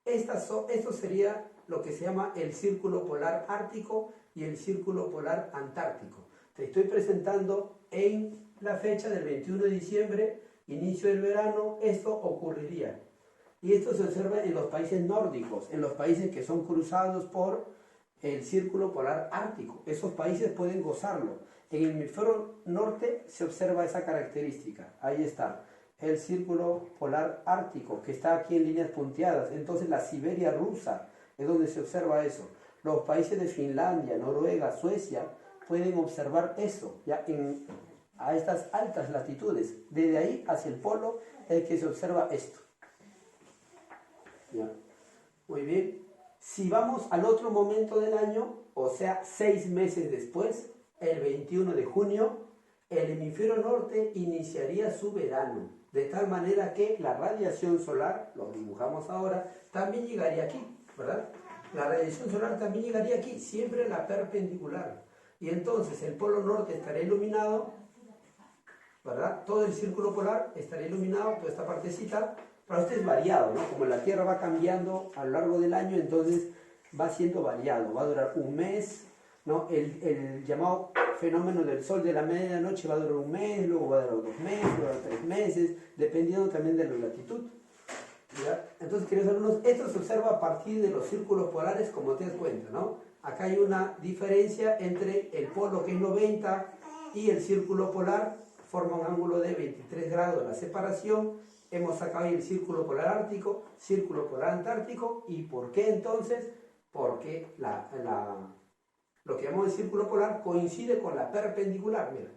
Esto sería lo que se llama el círculo polar ártico y el círculo polar antártico. Te estoy presentando en la fecha del 21 de diciembre, inicio del verano, esto ocurriría. Y esto se observa en los países nórdicos, en los países que son cruzados por el círculo polar ártico. Esos países pueden gozarlo. En el hemisferio norte se observa esa característica. Ahí está, el círculo polar ártico, que está aquí en líneas punteadas. Entonces la Siberia rusa es donde se observa eso. Los países de Finlandia, Noruega, Suecia pueden observar eso, ya a estas altas latitudes. Desde ahí hacia el polo es que se observa esto. ¿Ya? Muy bien. Si vamos al otro momento del año, o sea, 6 meses después, el 21 de junio, el hemisferio norte iniciaría su verano, de tal manera que la radiación solar, lo dibujamos ahora, también llegaría aquí, ¿verdad? La radiación solar también llegaría aquí, siempre en la perpendicular. Y entonces el polo norte estaría iluminado, ¿verdad? Todo el círculo polar estaría iluminado, toda esta partecita. Pero esto es variado, ¿no? Como la Tierra va cambiando a lo largo del año, entonces va siendo variado. Va a durar un mes, ¿no? El llamado fenómeno del sol de la medianoche va a durar un mes, luego va a durar 2 meses, luego va a durar 3 meses, dependiendo también de la latitud. ¿Ya? Entonces, queridos alumnos, esto se observa a partir de los círculos polares, como te das cuenta, ¿no? Acá hay una diferencia entre el polo, que es 90, y el círculo polar, forma un ángulo de 23 grados la separación. Hemos sacado ahí el círculo polar ártico, círculo polar antártico. ¿Y por qué entonces? Porque lo que llamamos el círculo polar coincide con la perpendicular. Mira.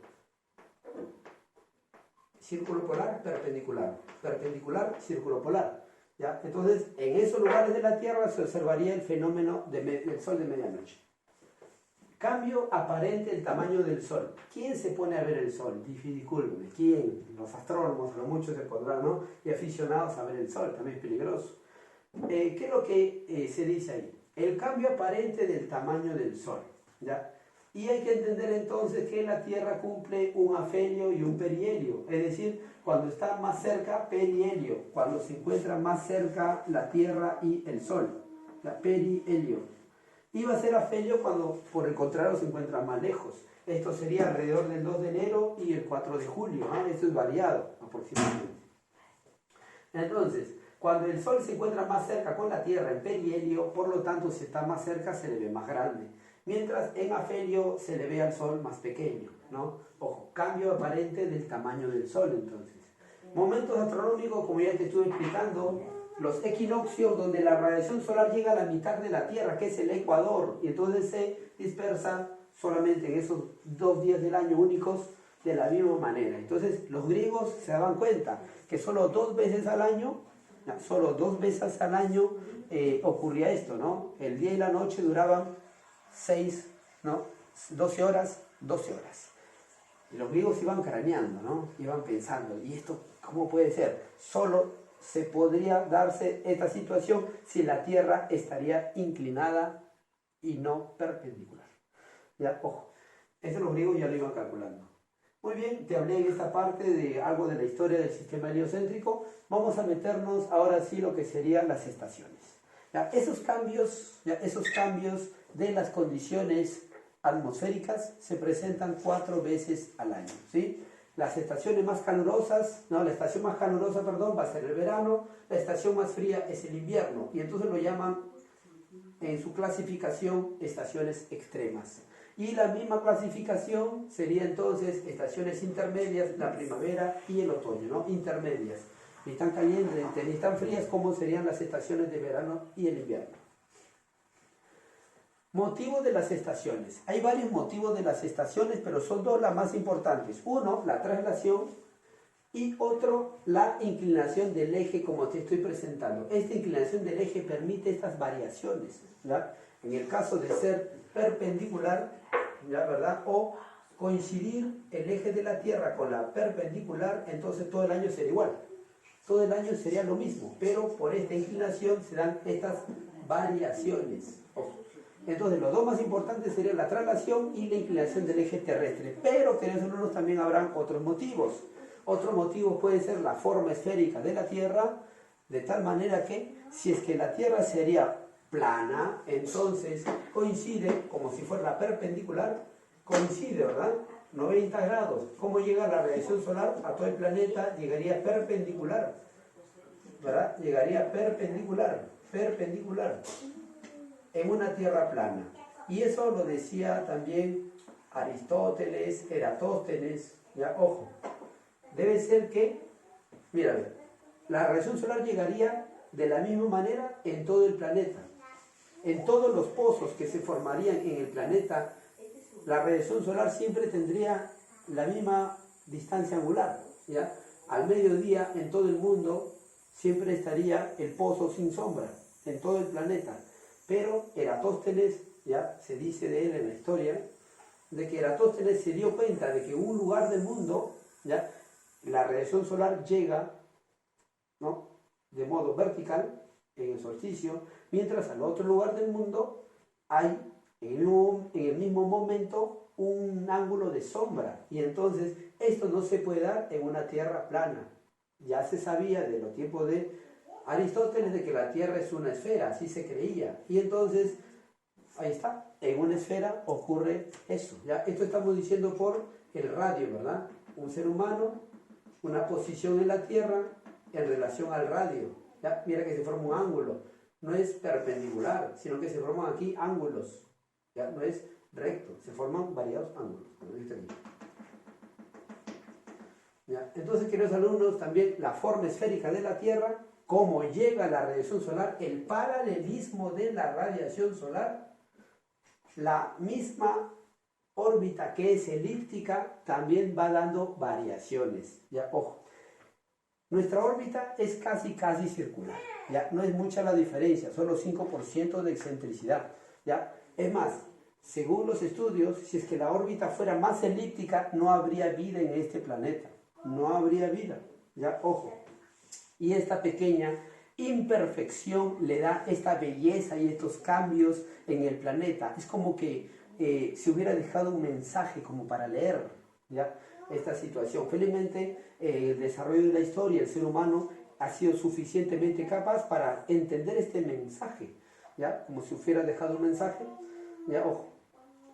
Círculo polar, perpendicular. Perpendicular, círculo polar. ¿Ya? Entonces, en esos lugares de la Tierra se observaría el fenómeno del sol de medianoche. Cambio aparente del tamaño del Sol. ¿Quién se pone a ver el Sol? Discúlpeme, ¿quién? Los astrónomos, lo muchos se pondrán, ¿no? Y aficionados a ver el Sol, también es peligroso. ¿Qué es lo que se dice ahí? El cambio aparente del tamaño del Sol, ¿ya? Y hay que entender entonces que la Tierra cumple un afelio y un perihelio, es decir, cuando está más cerca, perihelio, cuando se encuentra más cerca la Tierra y el Sol, la perihelio. Y va a ser afelio cuando, por el contrario, se encuentra más lejos. Esto sería alrededor del 2 de enero y el 4 de julio. Esto es variado, aproximadamente. Entonces, cuando el Sol se encuentra más cerca con la Tierra en perihelio, por lo tanto, si está más cerca, se le ve más grande. Mientras en afelio se le ve al Sol más pequeño, ¿no? Ojo, cambio aparente del tamaño del Sol, entonces. Momentos astronómicos, como ya te estuve explicando, los equinoccios, donde la radiación solar llega a la mitad de la Tierra, que es el ecuador, y entonces se dispersa solamente en esos 2 días del año únicos de la misma manera. Entonces los griegos se daban cuenta que solo 2 veces al año, ocurría esto, ¿no? El día y la noche duraban 6, ¿no? 12 horas, 12 horas. Y los griegos iban craneando, ¿no? Iban pensando, ¿y esto cómo puede ser? Solo se podría darse esta situación si la Tierra estaría inclinada y no perpendicular. Ya, ojo, eso los griegos ya lo iban calculando. Muy bien, te hablé en esta parte de algo de la historia del sistema heliocéntrico. Vamos a meternos ahora sí lo que serían las estaciones. Ya, esos cambios de las condiciones atmosféricas se presentan 4 veces al año, ¿sí? Las estaciones más calurosas, la estación más calurosa, va a ser el verano, la estación más fría es el invierno, y entonces lo llaman en su clasificación estaciones extremas. Y la misma clasificación sería entonces estaciones intermedias, la primavera y el otoño, ¿no? Intermedias, ni tan calientes ni tan frías como serían las estaciones de verano y el invierno. Motivos de las estaciones. Hay varios motivos de las estaciones, pero son 2 las más importantes. Uno, la traslación, y otro, la inclinación del eje, como te estoy presentando. Esta inclinación del eje permite estas variaciones, ¿ya? En el caso de ser perpendicular, ¿ya? ¿Verdad? O coincidir el eje de la Tierra con la perpendicular, entonces todo el año sería igual. Todo el año sería lo mismo, pero por esta inclinación se dan estas variaciones. Ojo. Entonces, los 2 más importantes serían la traslación y la inclinación del eje terrestre. Pero, queridos alumnos, también habrán otros motivos. Otro motivo puede ser la forma esférica de la Tierra De tal manera que si es que la Tierra sería plana, entonces coincide, como si fuera perpendicular, coincide, ¿verdad? 90 grados. ¿Cómo llega la radiación solar a todo el planeta? Llegaría perpendicular, ¿verdad? Llegaría perpendicular, en una Tierra plana. Y eso lo decía también Aristóteles, Eratóstenes, ya, ojo. Debe ser que, mira, la radiación solar llegaría de la misma manera en todo el planeta. En todos los pozos que se formarían en el planeta, la radiación solar siempre tendría la misma distancia angular, ¿ya? Al mediodía, en todo el mundo, siempre estaría el pozo sin sombra, en todo el planeta. Pero Eratóstenes, ya se dice de él en la historia, de que Eratóstenes se dio cuenta de que en un lugar del mundo, ya, la radiación solar llega, ¿no?, de modo vertical, en el solsticio, mientras al otro lugar del mundo hay en el mismo momento un ángulo de sombra, y entonces esto no se puede dar en una Tierra plana. Ya se sabía de los tiempos de Aristóteles de que la Tierra es una esfera, así se creía, y entonces ahí está, en una esfera ocurre eso. ¿Ya? Esto estamos diciendo por el radio, ¿verdad? Un ser humano, una posición en la Tierra en relación al radio. ¿Ya? Mira que se forma un ángulo, no es perpendicular, sino que se forman aquí ángulos. ¿Ya? No es recto, se forman variados ángulos. ¿Ya? Entonces, queridos alumnos, también la forma esférica de la Tierra, cómo llega la radiación solar, el paralelismo de la radiación solar, la misma órbita que es elíptica también va dando variaciones. ¿Ya? Ojo, nuestra órbita es casi circular. ¿Ya? No es mucha la diferencia, solo 5% de excentricidad. ¿Ya? Es más, según los estudios, si es que la órbita fuera más elíptica, no habría vida en este planeta. No habría vida. ¿Ya? Ojo. Y esta pequeña imperfección le da esta belleza y estos cambios en el planeta. Es como que se hubiera dejado un mensaje como para leer, ¿ya?, esta situación. Felizmente, el desarrollo de la historia, el ser humano ha sido suficientemente capaz para entender este mensaje, ¿ya?, como si hubiera dejado un mensaje. ¿Ya? Ojo,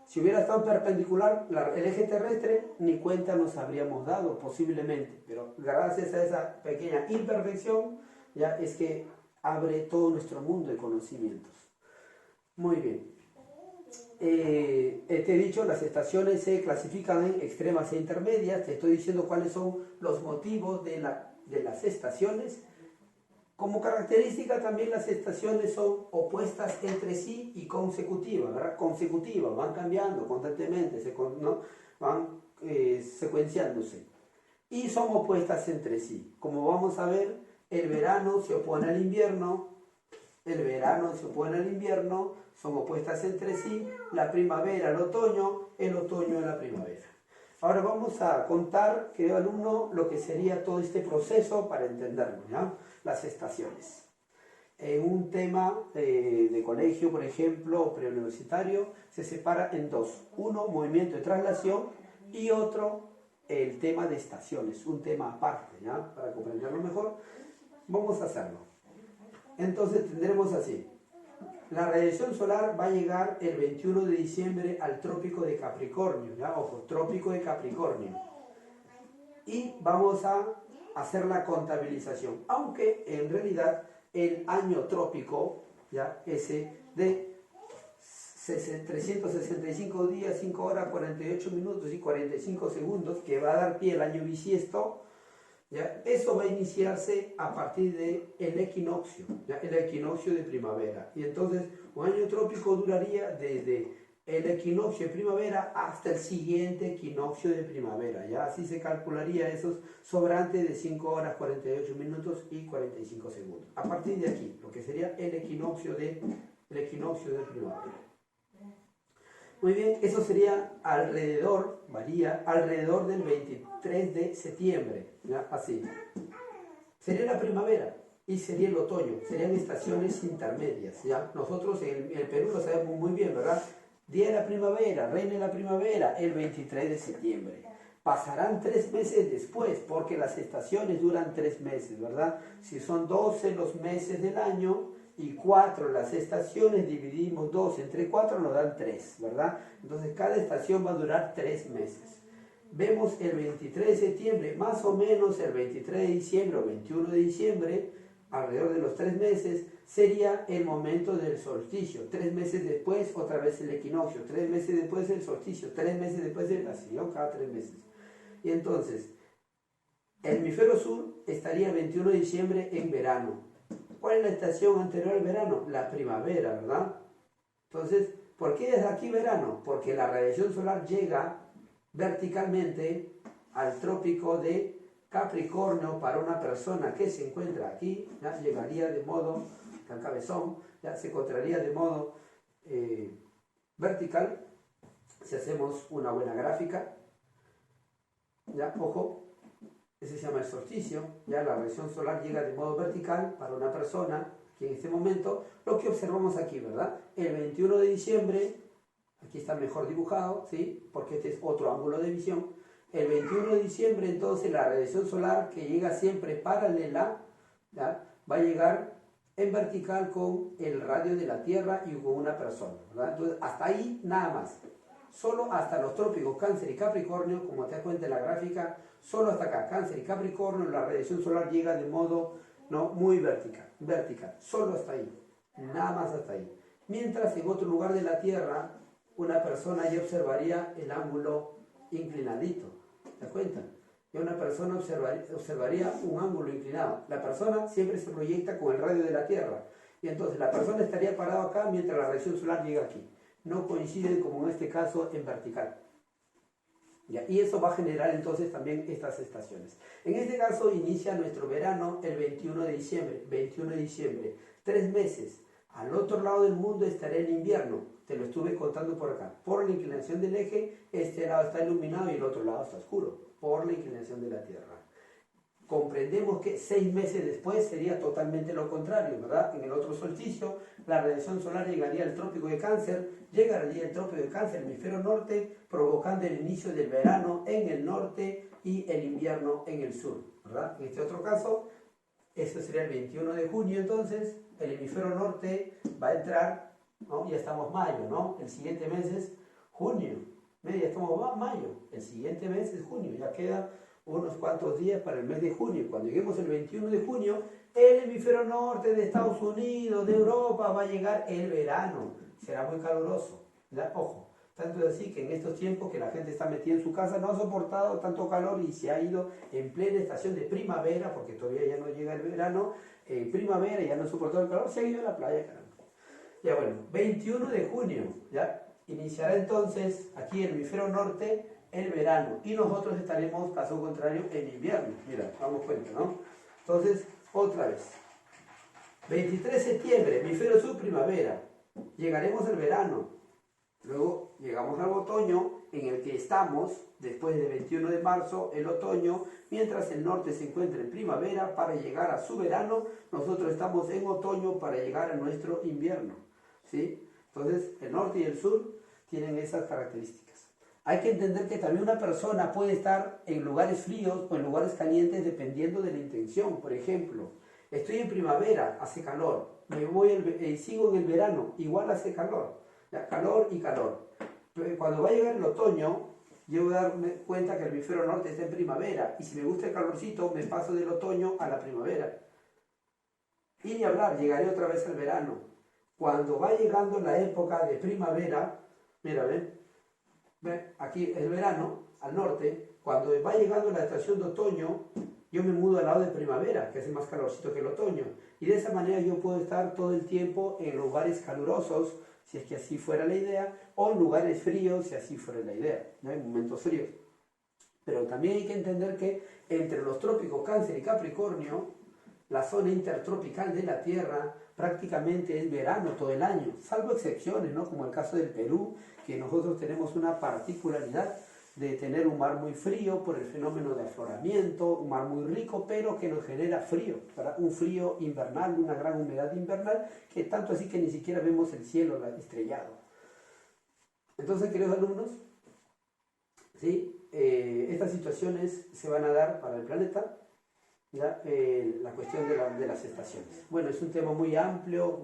si hubiera estado perpendicular el eje terrestre, ni cuenta nos habríamos dado posiblemente, pero gracias a esa pequeña imperfección, ya es que abre todo nuestro mundo de conocimientos. Muy bien. Te he dicho, las estaciones se clasifican en extremas e intermedias. Te estoy diciendo cuáles son los motivos de las estaciones. Como característica también las estaciones son opuestas entre sí y consecutivas, ¿verdad? Consecutivas, van cambiando constantemente, ¿no?, van secuenciándose. Y son opuestas entre sí. Como vamos a ver, el verano se opone al invierno, son opuestas entre sí, la primavera al otoño, el otoño a la primavera. Ahora vamos a contar, querido alumno, lo que sería todo este proceso para entenderlo, ¿ya? Las estaciones. En un tema de colegio, por ejemplo, o preuniversitario, se separa en dos. Uno, movimiento de traslación, y otro, el tema de estaciones, un tema aparte, ¿ya? Para comprenderlo mejor, vamos a hacerlo. Entonces tendremos así. La radiación solar va a llegar el 21 de diciembre al trópico de Capricornio, ¿ya? Ojo, trópico de Capricornio. Y vamos a hacer la contabilización, aunque en realidad el año trópico, ¿ya?, ese de 365 días, 5 horas, 48 minutos y 45 segundos, que va a dar pie al año bisiesto, ¿ya?, eso va a iniciarse a partir del equinoccio, ¿ya?, el equinoccio de primavera. Y entonces un año trópico duraría desde el equinoccio de primavera hasta el siguiente equinoccio de primavera, ¿ya? Así se calcularía esos sobrantes de 5 horas, 48 minutos y 45 segundos. A partir de aquí, lo que sería el equinoccio de primavera. Muy bien, eso sería varía alrededor del 23 de septiembre, ¿ya? Así. Sería la primavera y sería el otoño, serían estaciones intermedias, ¿ya? Nosotros en el Perú lo sabemos muy bien, ¿verdad? Día de la primavera, reina de la primavera, el 23 de septiembre. pasarán 3 meses después, porque las estaciones duran 3 meses, ¿verdad? Si son 12 los meses del año y 4 las estaciones, dividimos 12 entre 4 nos dan 3, ¿verdad? Entonces cada estación va a durar 3 meses. Vemos el 23 de septiembre, más o menos el 23 de diciembre o 21 de diciembre, alrededor de los 3 meses, sería el momento del solsticio. 3 meses después, otra vez el equinoccio. 3 meses después el solsticio. 3 meses después el así, ¿no? Cada 3 meses. Y entonces, el hemisferio sur estaría el 21 de diciembre en verano. ¿Cuál es la estación anterior al verano? La primavera, ¿verdad? Entonces, ¿por qué es aquí verano? Porque la radiación solar llega verticalmente al trópico de Capricornio. Para una persona que se encuentra aquí, ya llegaría de modo, al cabezón, ya se encontraría de modo vertical. Si hacemos una buena gráfica, ya, ojo, ese se llama el solsticio, ya la radiación solar llega de modo vertical para una persona, que en este momento, lo que observamos aquí, ¿verdad? El 21 de diciembre, aquí está mejor dibujado, ¿sí? Porque este es otro ángulo de visión. El 21 de diciembre, entonces, la radiación solar, que llega siempre paralela, ¿ya? Va a llegar en vertical con el radio de la Tierra y con una persona, ¿verdad? Entonces, hasta ahí nada más. Solo hasta los trópicos Cáncer y Capricornio, como te das cuenta en la gráfica, solo hasta acá, Cáncer y Capricornio, la radiación solar llega de modo muy vertical, solo hasta ahí, nada más hasta ahí. Mientras en otro lugar de la Tierra, una persona ya observaría el ángulo inclinadito, ¿te das cuenta? Y una persona observaría un ángulo inclinado. La persona siempre se proyecta con el radio de la Tierra, y entonces la persona estaría parado acá mientras la radiación solar llega aquí. No coinciden como en este caso en vertical. ¿Ya? Y eso va a generar entonces también estas estaciones. En este caso inicia nuestro verano el 21 de diciembre. 21 de diciembre, 3 meses. Al otro lado del mundo estará el invierno. Te lo estuve contando por acá. Por la inclinación del eje, este lado está iluminado y el otro lado está oscuro. Por la inclinación de la Tierra. Comprendemos que 6 meses después sería totalmente lo contrario, ¿verdad? En el otro solsticio, la radiación solar llegaría al trópico de Cáncer, llegaría al trópico de Cáncer, el hemisferio norte, provocando el inicio del verano en el norte y el invierno en el sur, ¿verdad? En este otro caso, eso sería el 21 de junio, entonces, el hemisferio norte va a entrar, ¿no? Ya estamos mayo, ¿no? El siguiente mes es junio, ya estamos mayo, el siguiente mes es junio, ya queda unos cuantos días para el mes de junio. Cuando lleguemos el 21 de junio, el hemisferio norte de Estados Unidos, de Europa, va a llegar el verano. Será muy caluroso. ¿Ya? Ojo, tanto es así que en estos tiempos que la gente está metida en su casa no ha soportado tanto calor y se ha ido en plena estación de primavera, porque todavía ya no llega el verano, en primavera ya no ha soportado el calor, se ha ido a la playa, caramba. Ya bueno, 21 de junio, ya iniciará entonces aquí en el hemisferio norte el verano y nosotros estaremos, caso contrario, en invierno. Mira, damos cuenta, ¿no? Entonces, otra vez. 23 de septiembre, hemisferio sur, primavera. Llegaremos al verano. Luego llegamos al otoño, en el que estamos, después del 21 de marzo, el otoño, mientras el norte se encuentra en primavera para llegar a su verano, nosotros estamos en otoño para llegar a nuestro invierno, ¿sí? Entonces, el norte y el sur tienen esas características. Hay que entender que también una persona puede estar en lugares fríos o en lugares calientes dependiendo de la intención. Por ejemplo, estoy en primavera, hace calor, me voy sigo en el verano, igual hace calor, ¿ya? Calor y calor. Pero cuando va a llegar el otoño, yo voy a darme cuenta que el hemisferio norte está en primavera y si me gusta el calorcito, me paso del otoño a la primavera. Y ni hablar, llegaré otra vez al verano. Cuando va llegando la época de primavera, mira, ven, aquí el verano, al norte, cuando va llegando la estación de otoño, yo me mudo al lado de primavera, que hace más calorcito que el otoño. Y de esa manera yo puedo estar todo el tiempo en lugares calurosos, si es que así fuera la idea, o en lugares fríos, si así fuera la idea, ¿no? En momentos fríos. Pero también hay que entender que entre los trópicos Cáncer y Capricornio, la zona intertropical de la Tierra prácticamente es verano todo el año, salvo excepciones, ¿no? Como el caso del Perú, que nosotros tenemos una particularidad de tener un mar muy frío por el fenómeno de afloramiento, un mar muy rico, pero que nos genera frío, ¿verdad? Un frío invernal, una gran humedad invernal, que tanto así que ni siquiera vemos el cielo estrellado. Entonces, queridos alumnos, ¿sí? Estas situaciones se van a dar para el planeta, ¿ya? La cuestión de las estaciones. Bueno, es un tema muy amplio,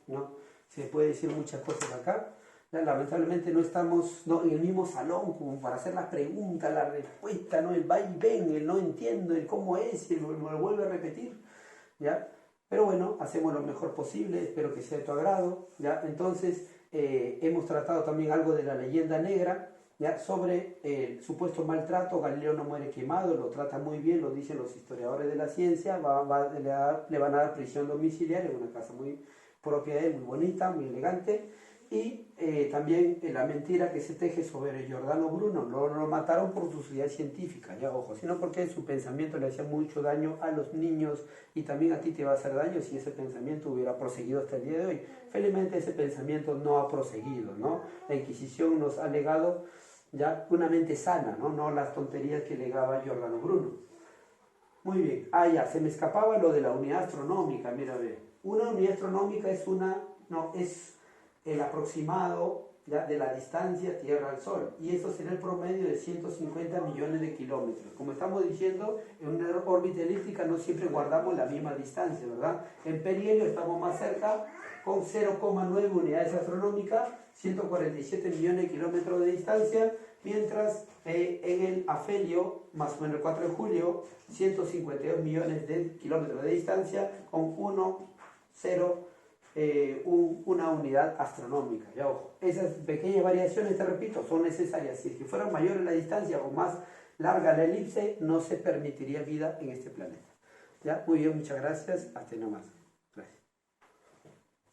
¿no? Se puede decir muchas cosas acá. ¿Ya? Lamentablemente no estamos en el mismo salón como para hacer las preguntas, la respuesta, ¿no? El va y ven, el no entiendo, el cómo es, y me lo vuelve a repetir, ¿ya? Pero bueno, hacemos lo mejor posible, espero que sea de tu agrado, ¿ya? Entonces, hemos tratado también algo de la leyenda negra, ¿ya? Sobre el supuesto maltrato. Galileo no muere quemado, lo trata muy bien, lo dicen los historiadores de la ciencia. Le van a dar prisión domiciliaria en una casa muy propia de él, muy bonita, muy elegante. Y también la mentira que se teje sobre Giordano Bruno: no lo mataron por su sociedad científica, ya ojo, sino porque su pensamiento le hacía mucho daño a los niños, y también a ti te va a hacer daño si ese pensamiento hubiera proseguido hasta el día de hoy. Felizmente ese pensamiento no ha proseguido, ¿no? La Inquisición nos ha legado ya una mente sana, no las tonterías que legaba Giordano Bruno. Muy bien, ya, se me escapaba lo de la unidad astronómica. Mira, ve, una unidad astronómica es el aproximado, ¿ya?, de la distancia Tierra al Sol, y eso será el promedio de 150 millones de kilómetros. Como estamos diciendo, en una órbita elíptica no siempre guardamos la misma distancia, ¿verdad? En perihelio estamos más cerca, con 0,9 unidades astronómicas, 147 millones de kilómetros de distancia, mientras en el afelio, más o menos el 4 de julio, 152 millones de kilómetros de distancia, con 1,0 una unidad astronómica. Ya, ojo, esas pequeñas variaciones, te repito, son necesarias. Si fuera mayor la distancia o más larga la elipse, no se permitiría vida en este planeta. Ya, muy bien, muchas gracias, hasta nomás.